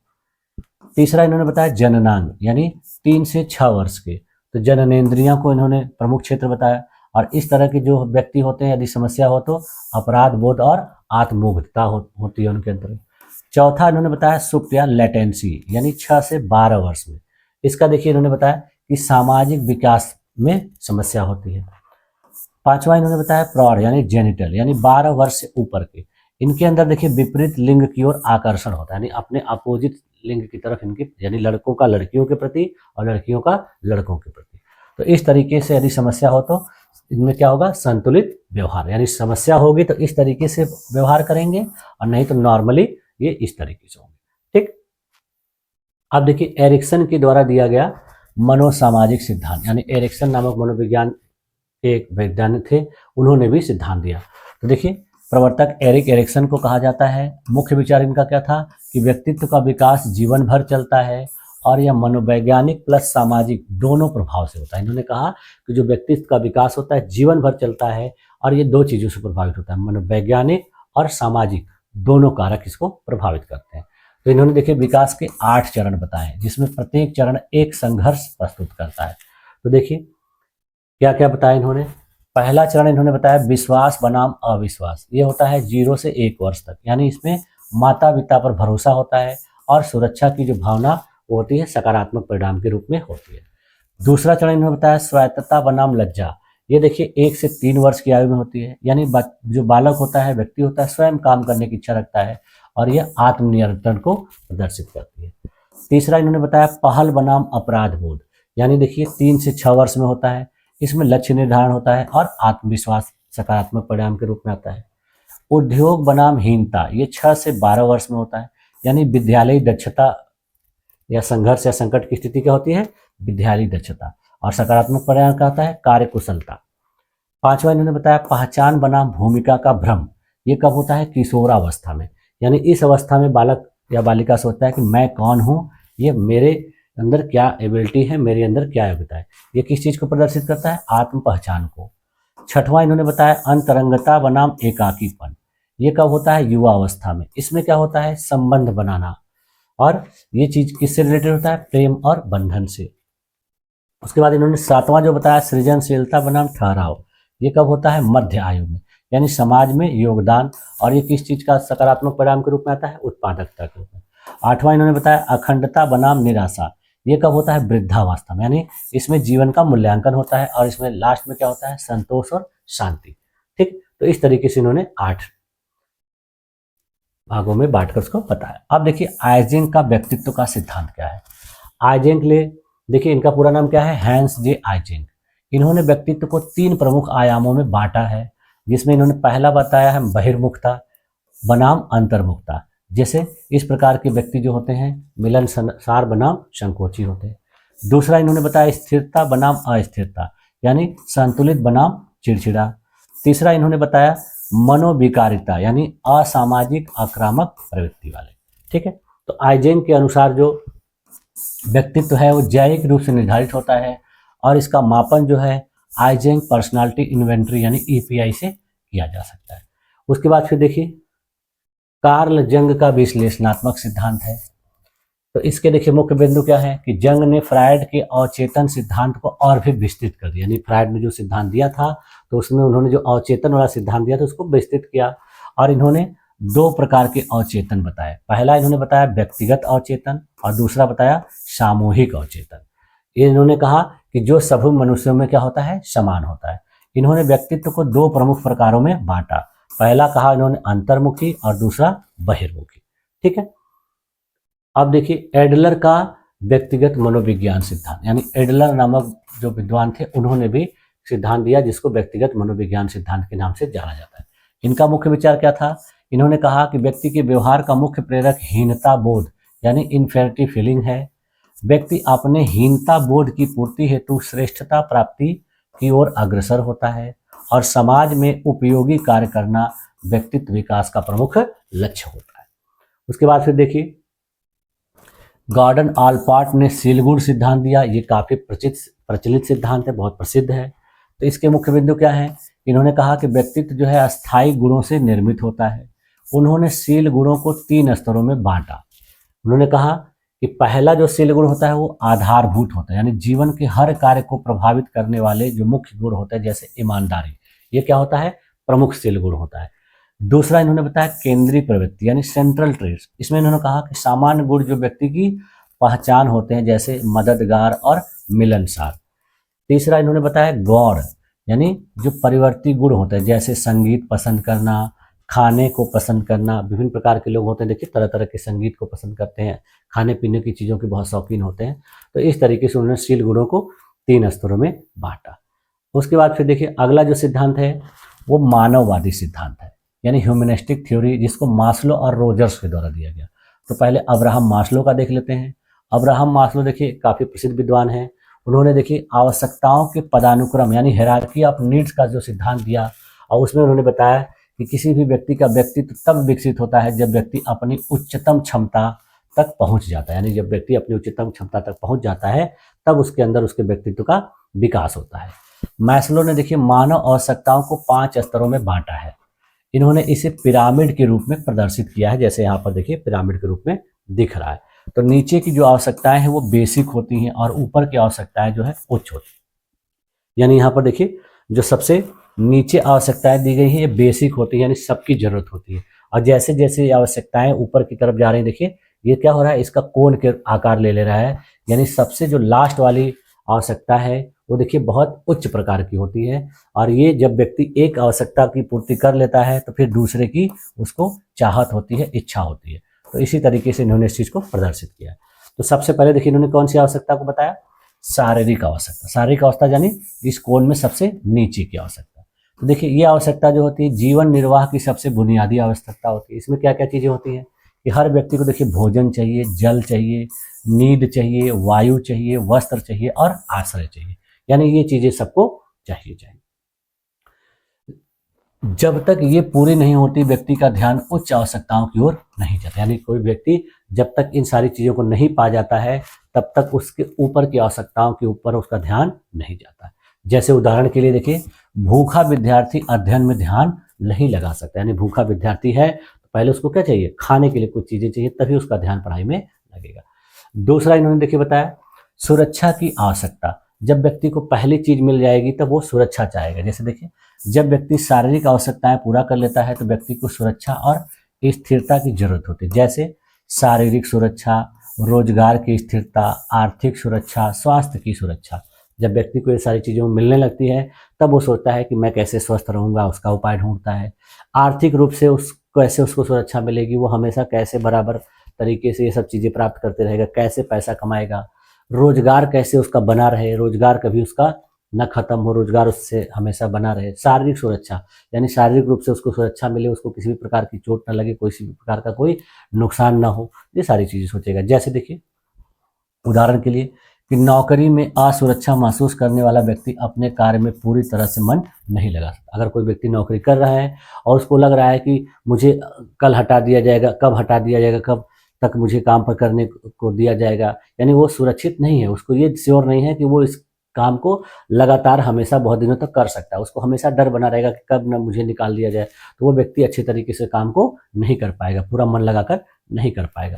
तीसरा इन्होंने बताया जननांग, यानी 3 से 6 वर्ष के। तो जननेंद्रियों को इन्होंने प्रमुख क्षेत्र बताया। और इस तरह के जो व्यक्ति होते हैं, यदि समस्या हो तो अपराध बोध और आत्ममुग्धता होती है उनके अंदर। चौथा इन्होंने बताया सुप्त या लेटेंसी, यानी 6 से 12 वर्ष में। इसका देखिए इन्होंने बताया कि सामाजिक विकास में समस्या होती है। पांचवा इन्होंने बताया प्रौढ़, यानी जेनिटल, यानी 12 वर्ष से ऊपर के। इनके अंदर देखिए विपरीत लिंग की ओर आकर्षण होता है, यानी अपने अपोजिट लिंग की तरफ इनके, यानी लड़कों का लड़कियों के प्रति और लड़कियों का लड़कों के प्रति। तो इस तरीके से यदि समस्या हो तो इनमें क्या होगा, संतुलित व्यवहार। यानी समस्या होगी तो इस तरीके से व्यवहार करेंगे और नहीं तो नॉर्मली ये इस तरीके से होंगे। ठीक, अब देखिए, एरिक्सन के द्वारा दिया गया मनोसामाजिक सिद्धांत, यानी एरिक्सन नामक मनोविज्ञान के एक वैज्ञानिक थे, उन्होंने भी सिद्धांत दिया। तो देखिए, प्रवर्तक एरिक एरिक्सन को कहा जाता है। मुख्य विचार इनका क्या था कि व्यक्तित्व का विकास जीवन भर चलता है और यह मनोवैज्ञानिक प्लस सामाजिक दोनों प्रभाव से होता है। इन्होंने कहा कि जो व्यक्तित्व का विकास होता है जीवन भर चलता है और ये 2 चीजों से प्रभावित होता है, मनोवैज्ञानिक और सामाजिक, दोनों कारक इसको प्रभावित करते हैं। तो इन्होंने देखिए विकास के 8 चरण बताए, जिसमें प्रत्येक चरण एक संघर्ष प्रस्तुत करता है। तो देखिए क्या क्या बताया इन्होंने। पहला चरण इन्होंने बताया विश्वास बनाम अविश्वास। ये होता है 0 से 1 वर्ष तक, यानी इसमें माता पिता पर भरोसा होता है और सुरक्षा की जो भावना वो होती है सकारात्मक परिणाम के रूप में होती है। दूसरा चरण इन्होंने बताया स्वायत्तता बनाम लज्जा। ये देखिए 1 से 3 वर्ष की आयु में होती है, यानी जो बालक होता है, व्यक्ति होता है, स्वयं काम करने की इच्छा रखता है और यह आत्मनियंत्रण को प्रदर्शित करती है। तीसरा इन्होंने बताया पहल बनाम अपराध बोध, यानी देखिए 3 से 6 वर्ष में होता है। इसमें लक्ष्य निर्धारण होता है और आत्मविश्वास सकारात्मक परिणाम के रूप में आता है। उद्योग बनाम हीनता, ये 6 से 12 वर्ष में होता है, यानी विद्यालयी दक्षता या संघर्ष या संकट की स्थिति क्या होती है, विद्यालयी दक्षता। और सकारात्मक परिणाम क्या होता है, कार्यकुशलता। पांचवा इन्होंने बताया पहचान बनाम भूमिका का भ्रम। ये कब होता है, किशोरावस्था में, यानी इस अवस्था में बालक या बालिका सोचता है कि मैं कौन हूँ, ये मेरे अंदर क्या एबिलिटी है, मेरे अंदर क्या योग्यता है। ये किस चीज को प्रदर्शित करता है, आत्म पहचान को। छठवां इन्होंने बताया अंतरंगता बनाम एकाकीपन। ये कब होता है, युवा अवस्था में। इसमें क्या होता है, संबंध बनाना, और ये चीज किससे रिलेटेड होता है, प्रेम और बंधन से। उसके बाद इन्होंने सातवां जो बताया सृजनशीलता बनाम ठहराव। ये कब होता है, मध्य आयु में, यानी समाज में योगदान। और ये किस चीज का सकारात्मक परिणाम के रूप में आता है, उत्पादकता के रूप में। आठवां इन्होंने बताया अखंडता बनाम निराशा। ये कब होता है, वृद्धावस्था में, यानी इसमें जीवन का मूल्यांकन होता है और इसमें लास्ट में क्या होता है, संतोष और शांति। ठीक, तो इस तरीके से इन्होंने 8 भागों में बांटकर उसको बताया। अब देखिए आइजेंक का व्यक्तित्व का सिद्धांत क्या है। आइजेंक ले देखिए, इनका पूरा नाम क्या है, हैंस जे आइजेंक। इन्होंने व्यक्तित्व को 3 प्रमुख आयामों में बांटा है, जिसमें इन्होंने पहला बताया है बहिर्मुखता बनाम अंतर्मुखता। जैसे इस प्रकार के व्यक्ति जो होते हैं मिलनसार बनाम संकोची होते हैं। दूसरा इन्होंने बताया स्थिरता बनाम अस्थिरता, यानी संतुलित बनाम चिड़चिड़ा। तीसरा इन्होंने बताया मनोविकारिता, यानी असामाजिक आक्रामक प्रवृत्ति वाले। ठीक है, तो आइजेंक के अनुसार जो व्यक्तित्व है वो जैविक रूप से निर्धारित होता है और इसका मापन जो है आइजेंक पर्सनालिटी इन्वेंट्री यानी ईपीआई से किया जा सकता है। उसके बाद फिर देखिए कार्ल जंग का विश्लेषणात्मक सिद्धांत है। तो इसके देखिए मुख्य बिंदु क्या है कि जंग ने फ्रायड के अवचेतन सिद्धांत को और भी विस्तृत कर दिया, यानी फ्रायड ने जो सिद्धांत दिया था तो उसमें उन्होंने जो अवचेतन वाला सिद्धांत दिया था उसको विस्तृत किया और इन्होंने 2 प्रकार के अवचेतन बताए। पहला इन्होंने बताया व्यक्तिगत अवचेतन और दूसरा बताया सामूहिक अवचेतन। ये इन्होंने कहा कि जो सभी मनुष्यों में क्या होता है, समान होता है। इन्होंने व्यक्तित्व को 2 प्रमुख प्रकारों में बांटा। पहला कहा इन्होंने अंतर्मुखी और दूसरा बहिर्मुखी। ठीक है, अब देखिए एडलर का व्यक्तिगत मनोविज्ञान सिद्धांत, यानी एडलर नामक जो विद्वान थे उन्होंने भी सिद्धांत दिया जिसको व्यक्तिगत मनोविज्ञान सिद्धांत के नाम से जाना जाता है। इनका मुख्य विचार क्या था, इन्होंने कहा कि व्यक्ति के व्यवहार का मुख्य प्रेरक हीनता बोध यानी इन्फेरिटी फीलिंग है। व्यक्ति अपने हीनता बोध की पूर्ति हेतु श्रेष्ठता प्राप्ति की ओर अग्रसर होता है और समाज में उपयोगी कार्य करना व्यक्तित्व विकास का प्रमुख लक्ष्य होता है। उसके बाद फिर देखिए गॉर्डन आलपार्ट ने सीलगुण सिद्धांत दिया। ये काफी प्रचलित सिद्धांत है, बहुत प्रसिद्ध है। तो इसके मुख्य बिंदु क्या है, इन्होंने कहा कि व्यक्तित्व जो है अस्थायी गुणों से निर्मित होता है। उन्होंने शील गुणों को 3 स्तरों में बांटा। उन्होंने कहा कि पहला जो शील गुण होता है वो आधारभूत होता है, यानी जीवन के हर कार्य को प्रभावित करने वाले जो मुख्य गुण होते हैं जैसे ईमानदारी, ये क्या होता है, प्रमुख शील गुण होता है। दूसरा इन्होंने बताया केंद्रीय प्रवृत्ति यानी सेंट्रल ट्रेट्स। इसमें इन्होंने कहा कि सामान्य गुण जो व्यक्ति की पहचान होते हैं जैसे मददगार और मिलनसार। तीसरा इन्होंने बताया गौड़ यानी जो परिवर्ती गुण होते हैं जैसे संगीत पसंद करना, खाने को पसंद करना। विभिन्न प्रकार के लोग होते हैं, देखिए तरह तरह के संगीत को पसंद करते हैं, खाने पीने की चीज़ों के बहुत शौकीन होते हैं। तो इस तरीके से उन्होंने शील गुणों को 3 स्तरों में बांटा। उसके बाद फिर देखिए अगला जो सिद्धांत है वो मानववादी सिद्धांत है, यानी ह्यूमनिस्टिक थ्योरी, जिसको मास्लो और रोजर्स के द्वारा दिया गया। तो पहले अब्राहम मास्लो का देख लेते हैं। अब्राहम मास्लो देखिए काफ़ी प्रसिद्ध विद्वान हैं। उन्होंने देखिए आवश्यकताओं के पदानुक्रम यानी हायरार्की ऑफ नीड्स का जो सिद्धांत दिया और उसमें उन्होंने बताया कि किसी भी व्यक्ति का व्यक्तित्व तब विकसित होता है जब व्यक्ति अपनी उच्चतम क्षमता तक पहुंच जाता है, यानी जब व्यक्ति अपनी उच्चतम क्षमता तक पहुंच जाता है तब उसके अंदर उसके व्यक्तित्व का विकास होता है। मैस्लो ने देखिए मानव आवश्यकताओं को 5 स्तरों में बांटा है। इन्होंने इसे पिरामिड के रूप में प्रदर्शित किया है, जैसे यहाँ पर देखिए पिरामिड के रूप में दिख रहा है। तो नीचे की जो आवश्यकताएं हैं वो बेसिक होती हैं और ऊपर की आवश्यकताएं जो है उच्च होती हैं। यानी यहाँ पर देखिए जो सबसे नीचे आवश्यकताएं दी गई हैं ये बेसिक होती है, यानी सबकी जरूरत होती है। और जैसे जैसे ये आवश्यकताएं ऊपर की तरफ जा रही हैं, देखिए ये क्या हो रहा है, इसका कोण के आकार ले रहा है। यानी सबसे जो लास्ट वाली आवश्यकता है वो देखिए बहुत उच्च प्रकार की होती है और ये जब व्यक्ति एक आवश्यकता की पूर्ति कर लेता है तो फिर दूसरे की उसको चाहत होती है, इच्छा होती है। तो इसी तरीके से इन्होंने इस चीज़ को प्रदर्शित किया। तो सबसे पहले देखिए इन्होंने कौन सी आवश्यकता को बताया, शारीरिक आवश्यकता। शारीरिक अवस्था यानी इस कोण में सबसे नीचे की आवश्यकता। तो देखिए ये आवश्यकता जो होती है जीवन निर्वाह की सबसे बुनियादी आवश्यकता होती है। इसमें क्या क्या चीज़ें होती हैं कि हर व्यक्ति को देखिए भोजन चाहिए, जल चाहिए, नींद चाहिए, वायु चाहिए, वस्त्र चाहिए और आश्रय चाहिए। यानी ये चीज़ें सबको चाहिए चाहिए। जब तक ये पूरी नहीं होती व्यक्ति का ध्यान उच्च आवश्यकताओं की ओर नहीं जाता। यानी कोई व्यक्ति जब तक इन सारी चीज़ों को नहीं पा जाता है तब तक उसके ऊपर की आवश्यकताओं के ऊपर उसका ध्यान नहीं जाता। जैसे उदाहरण के लिए देखिए, भूखा विद्यार्थी अध्ययन में ध्यान नहीं लगा सकता। यानी भूखा विद्यार्थी है तो पहले उसको क्या चाहिए, खाने के लिए कुछ चीज़ें चाहिए, तभी उसका ध्यान पढ़ाई में लगेगा। दूसरा इन्होंने देखिए बताया सुरक्षा की आवश्यकता। जब व्यक्ति को पहली चीज मिल जाएगी तब वो सुरक्षा चाहेगा। जैसे देखिए, जब व्यक्ति शारीरिक आवश्यकताएं पूरा कर लेता है तो व्यक्ति को सुरक्षा और स्थिरता की जरूरत होती है। जैसे शारीरिक सुरक्षा, रोजगार की स्थिरता, आर्थिक सुरक्षा, स्वास्थ्य की सुरक्षा। जब व्यक्ति को ये सारी चीज़ें मिलने लगती है तब वो सोचता है कि मैं कैसे स्वस्थ रहूंगा, उसका उपाय ढूंढता है। आर्थिक रूप से कैसे उसको सुरक्षा मिलेगी, वो हमेशा कैसे बराबर तरीके से ये सब चीज़ें प्राप्त करते रहेगा, कैसे पैसा कमाएगा, रोजगार कैसे उसका बना रहे, रोजगार कभी उसका न खत्म हो, रोजगार उससे हमेशा बना रहे। शारीरिक सुरक्षा, यानी शारीरिक रूप से उसको सुरक्षा मिले, उसको किसी भी प्रकार की चोट न लगे, किसी भी प्रकार का कोई नुकसान ना हो, ये सारी चीज़ें सोचेगा। जैसे देखिए उदाहरण के लिए कि नौकरी में असुरक्षा महसूस करने वाला व्यक्ति अपने कार्य में पूरी तरह से मन नहीं लगा सकता। अगर कोई व्यक्ति नौकरी कर रहा है और उसको लग रहा है कि मुझे कल हटा दिया जाएगा, कब हटा दिया जाएगा, कब तक मुझे काम पर करने को दिया जाएगा, यानी वो सुरक्षित नहीं है। उसको ये श्योर नहीं है कि वो इस काम को लगातार हमेशा बहुत दिनों तक कर सकता है। उसको हमेशा डर बना रहेगा कि कब ना मुझे निकाल दिया जाए, तो वो व्यक्ति अच्छे तरीके से काम को नहीं कर पाएगा, पूरा मन लगाकर नहीं कर पाएगा।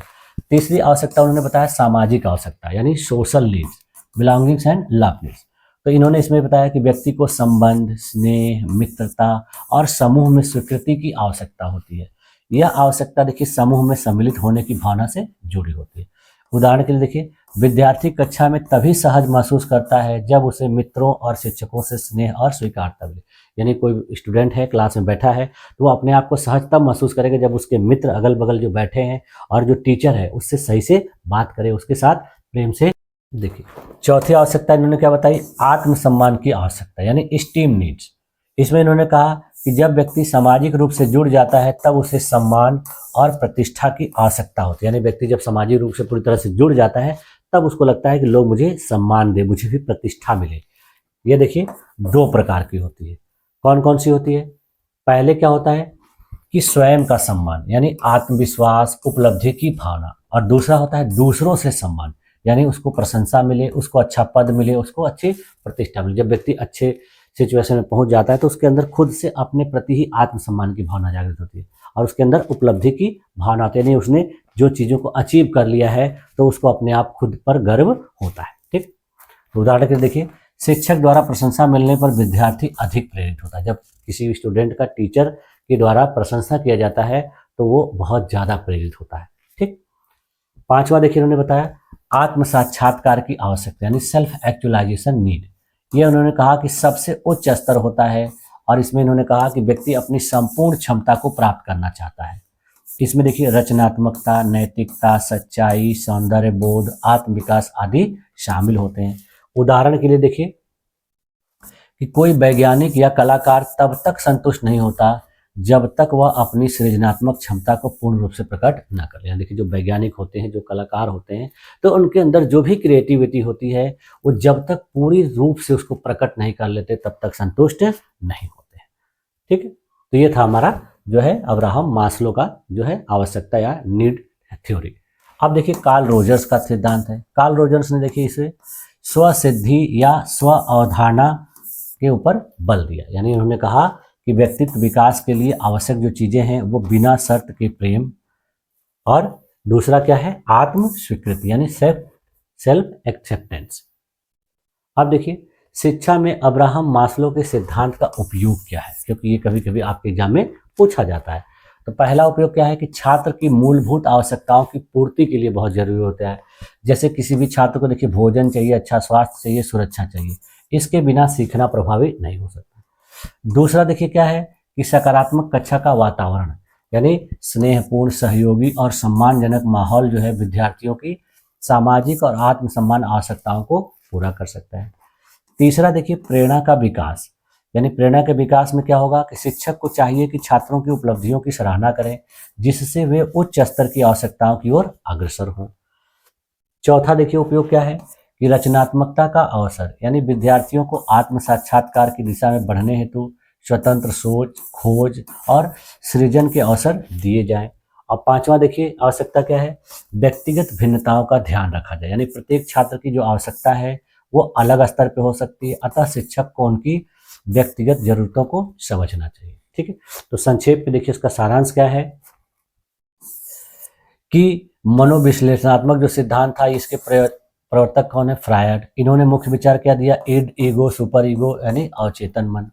तीसरी आवश्यकता उन्होंने बताया सामाजिक आवश्यकता, यानी social needs, belongings and love needs. तो इन्होंने इसमें बताया कि व्यक्ति को संबंध, स्नेह, मित्रता और समूह में स्वीकृति की आवश्यकता होती है। यह आवश्यकता देखिए समूह में सम्मिलित होने की भावना से जुड़ी होती है। उदाहरण के लिए देखिए, विद्यार्थी कक्षा में तभी सहज महसूस करता है जब उसे मित्रों और शिक्षकों से स्नेह और स्वीकारता मिले। यानी कोई स्टूडेंट है, क्लास में बैठा है, तो वो अपने आप को सहज तब महसूस करेगा जब उसके मित्र अगल बगल जो बैठे हैं और जो टीचर है उससे सही से बात करे, उसके साथ प्रेम से। देखिए चौथी आवश्यकता इन्होंने क्या बताई, आत्मसम्मान की आवश्यकता, यानी स्टीम नीड्स। इसमें इन्होंने कहा कि जब व्यक्ति सामाजिक रूप से जुड़ जाता है तब उसे सम्मान और प्रतिष्ठा की आवश्यकता होती है। यानी व्यक्ति जब सामाजिक रूप से पूरी तरह से जुड़ जाता है तब उसको लगता है कि लोग मुझे सम्मान दें, मुझे भी प्रतिष्ठा मिले। ये देखिए दो प्रकार की होती है। कौन कौन सी होती है? पहले क्या होता है कि स्वयं का सम्मान, यानी आत्मविश्वास, उपलब्धि की भावना। और दूसरा होता है दूसरों से सम्मान, यानी उसको प्रशंसा मिले, उसको अच्छा पद मिले, उसको अच्छी प्रतिष्ठा मिले। जब व्यक्ति अच्छे सिचुएशन में पहुंच जाता है तो उसके अंदर खुद से अपने प्रति ही आत्मसम्मान की भावना जागृत होती है और उसके अंदर उपलब्धि की भावना आती है, यानी उसने जो चीज़ों को अचीव कर लिया है तो उसको अपने आप खुद पर गर्व होता है। ठीक, तो उदाहरण के लिए देखिए, शिक्षक द्वारा प्रशंसा मिलने पर विद्यार्थी अधिक प्रेरित होता है। जब किसी स्टूडेंट का टीचर के द्वारा प्रशंसा किया जाता है तो वो बहुत ज़्यादा प्रेरित होता है। ठीक, पांचवा देखिए उन्होंने बताया आत्म साक्षात्कार की आवश्यकता, यानी सेल्फ एक्चुअलाइजेशन नीड। ये उन्होंने कहा कि सबसे उच्च स्तर होता है और इसमें इन्होंने कहा कि व्यक्ति अपनी संपूर्ण क्षमता को प्राप्त करना चाहता है। इसमें देखिए रचनात्मकता, नैतिकता, सच्चाई, सौंदर्य बोध, आत्मविकास आदि शामिल होते हैं। उदाहरण के लिए देखिए कि कोई वैज्ञानिक या कलाकार तब तक संतुष्ट नहीं होता जब तक वह अपनी सृजनात्मक क्षमता को पूर्ण रूप से प्रकट न कर ले। देखिए जो वैज्ञानिक होते हैं, जो कलाकार होते हैं, तो उनके अंदर जो भी क्रिएटिविटी होती है वो जब तक पूरी रूप से उसको प्रकट नहीं कर लेते तब तक संतुष्ट नहीं होते हैं। ठीक है, तो ये था हमारा जो है अब्राहम मास्लो का जो है आवश्यकता या नीड थ्योरी। अब देखिए कार्ल रोजर्स का सिद्धांत है। कार्ल रोजर्स ने देखिए इसे स्वसिद्धि या स्व अवधारणा के ऊपर बल दिया, यानी उन्होंने कहा कि व्यक्तित्व विकास के लिए आवश्यक जो चीजें हैं वो बिना शर्त के प्रेम, और दूसरा क्या है आत्म स्वीकृति, यानी सेल्फ एक्सेप्टेंस। अब देखिए शिक्षा में अब्राहम मास्लो के सिद्धांत का उपयोग क्या है, क्योंकि ये कभी कभी आपके एग्जाम में पूछा जाता है। तो पहला उपयोग क्या है कि छात्र की मूलभूत आवश्यकताओं की पूर्ति के लिए बहुत जरूरी होता है। जैसे किसी भी छात्र को देखिए भोजन चाहिए, अच्छा स्वास्थ्य चाहिए, सुरक्षा चाहिए, इसके बिना सीखना प्रभावी नहीं हो सकता। दूसरा देखिए क्या है कि सकारात्मक कक्षा का वातावरण, यानी स्नेहपूर्ण, सहयोगी और सम्मानजनक माहौल जो है विद्यार्थियों की सामाजिक और आत्मसम्मान आवश्यकताओं को पूरा कर सकता है। तीसरा देखिए प्रेरणा का विकास, यानी प्रेरणा के विकास में क्या होगा कि शिक्षक को चाहिए कि छात्रों की उपलब्धियों की सराहना करें, जिससे वे उच्च स्तर की आवश्यकताओं की ओर अग्रसर हों। चौथा देखिए उपयोग क्या है कि रचनात्मकता का अवसर, यानी विद्यार्थियों को आत्म साक्षात्कार की दिशा में बढ़ने हेतु स्वतंत्र सोच, खोज और सृजन के अवसर दिए जाएं। और पांचवा देखिए आवश्यकता क्या है, व्यक्तिगत भिन्नताओं का ध्यान रखा जाए, यानी प्रत्येक छात्र की जो आवश्यकता है वो अलग स्तर पे हो सकती है, अतः शिक्षक को उनकी व्यक्तिगत जरूरतों को समझना चाहिए। ठीक है, तो संक्षेप में देखिए इसका सारांश क्या है कि मनोविश्लेषणात्मक जो सिद्धांत था इसके प्रवर्तक कौन है, फ्रायड। इन्होंने मुख्य विचार क्या दिया, इड, ईगो, सुपर ईगो यानी अवचेतन मन।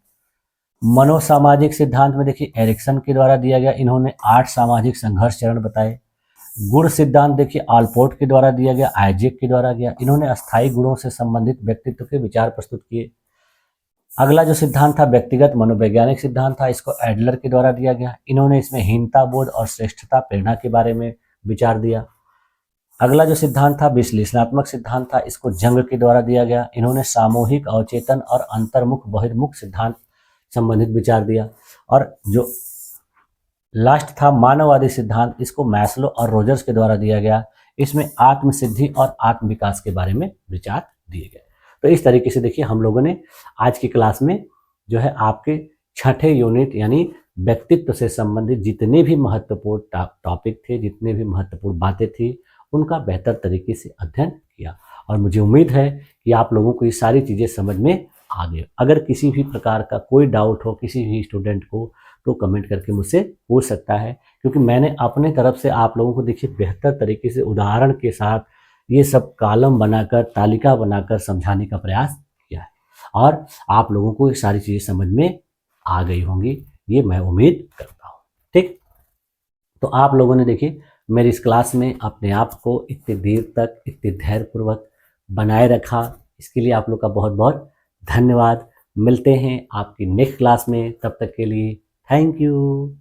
मनोसामाजिक सिद्धांत में देखिए एरिक्सन के द्वारा दिया गया, इन्होंने 8 सामाजिक संघर्ष चरण बताए। गुण सिद्धांत देखिए आलपोर्ट के द्वारा दिया गया, आइजैक के द्वारा गया, इन्होंने अस्थायी गुणों से संबंधित व्यक्तित्व के विचार प्रस्तुत किए। अगला जो सिद्धांत था व्यक्तिगत मनोवैज्ञानिक सिद्धांत था, इसको एडलर के द्वारा दिया गया, इन्होंने इसमें हीनता बोध और श्रेष्ठता प्रेरणा के बारे में विचार दिया। अगला जो सिद्धांत था विश्लेषणात्मक सिद्धांत था, इसको जंग के द्वारा दिया गया, इन्होंने सामूहिक अवचेतन और अंतर्मुख बहिर्मुख सिद्धांत संबंधित विचार दिया। और जो लास्ट था मानववादी सिद्धांत, इसको मैस्लो और रोजर्स के द्वारा दिया गया, इसमें आत्मसिद्धि और आत्म विकास के बारे में विचार दिए गए। तो इस तरीके से देखिए हम लोगों ने आज की क्लास में जो है आपके छठे यूनिट यानी व्यक्तित्व से संबंधित जितने भी महत्वपूर्ण टॉपिक थे, जितने भी महत्वपूर्ण बातें थी, उनका बेहतर तरीके से अध्ययन किया। और मुझे उम्मीद है कि आप लोगों को ये सारी चीज़ें समझ में आ गई। अगर किसी भी प्रकार का कोई डाउट हो किसी भी स्टूडेंट को तो कमेंट करके मुझसे पूछ सकता है, क्योंकि मैंने अपने तरफ से आप लोगों को देखिए बेहतर तरीके से उदाहरण के साथ ये सब कॉलम बनाकर तालिका बनाकर समझाने का प्रयास किया है, और आप लोगों को ये सारी चीज़ें समझ में आ गई होंगी, ये मैं उम्मीद करता हूँ। ठीक, तो आप लोगों ने देखिए मेरी इस क्लास में अपने आप को इतनी देर तक इतने धैर्यपूर्वक बनाए रखा, इसके लिए आप लोग का बहुत बहुत धन्यवाद। मिलते हैं आपकी नेक्स्ट क्लास में, तब तक के लिए थैंक यू।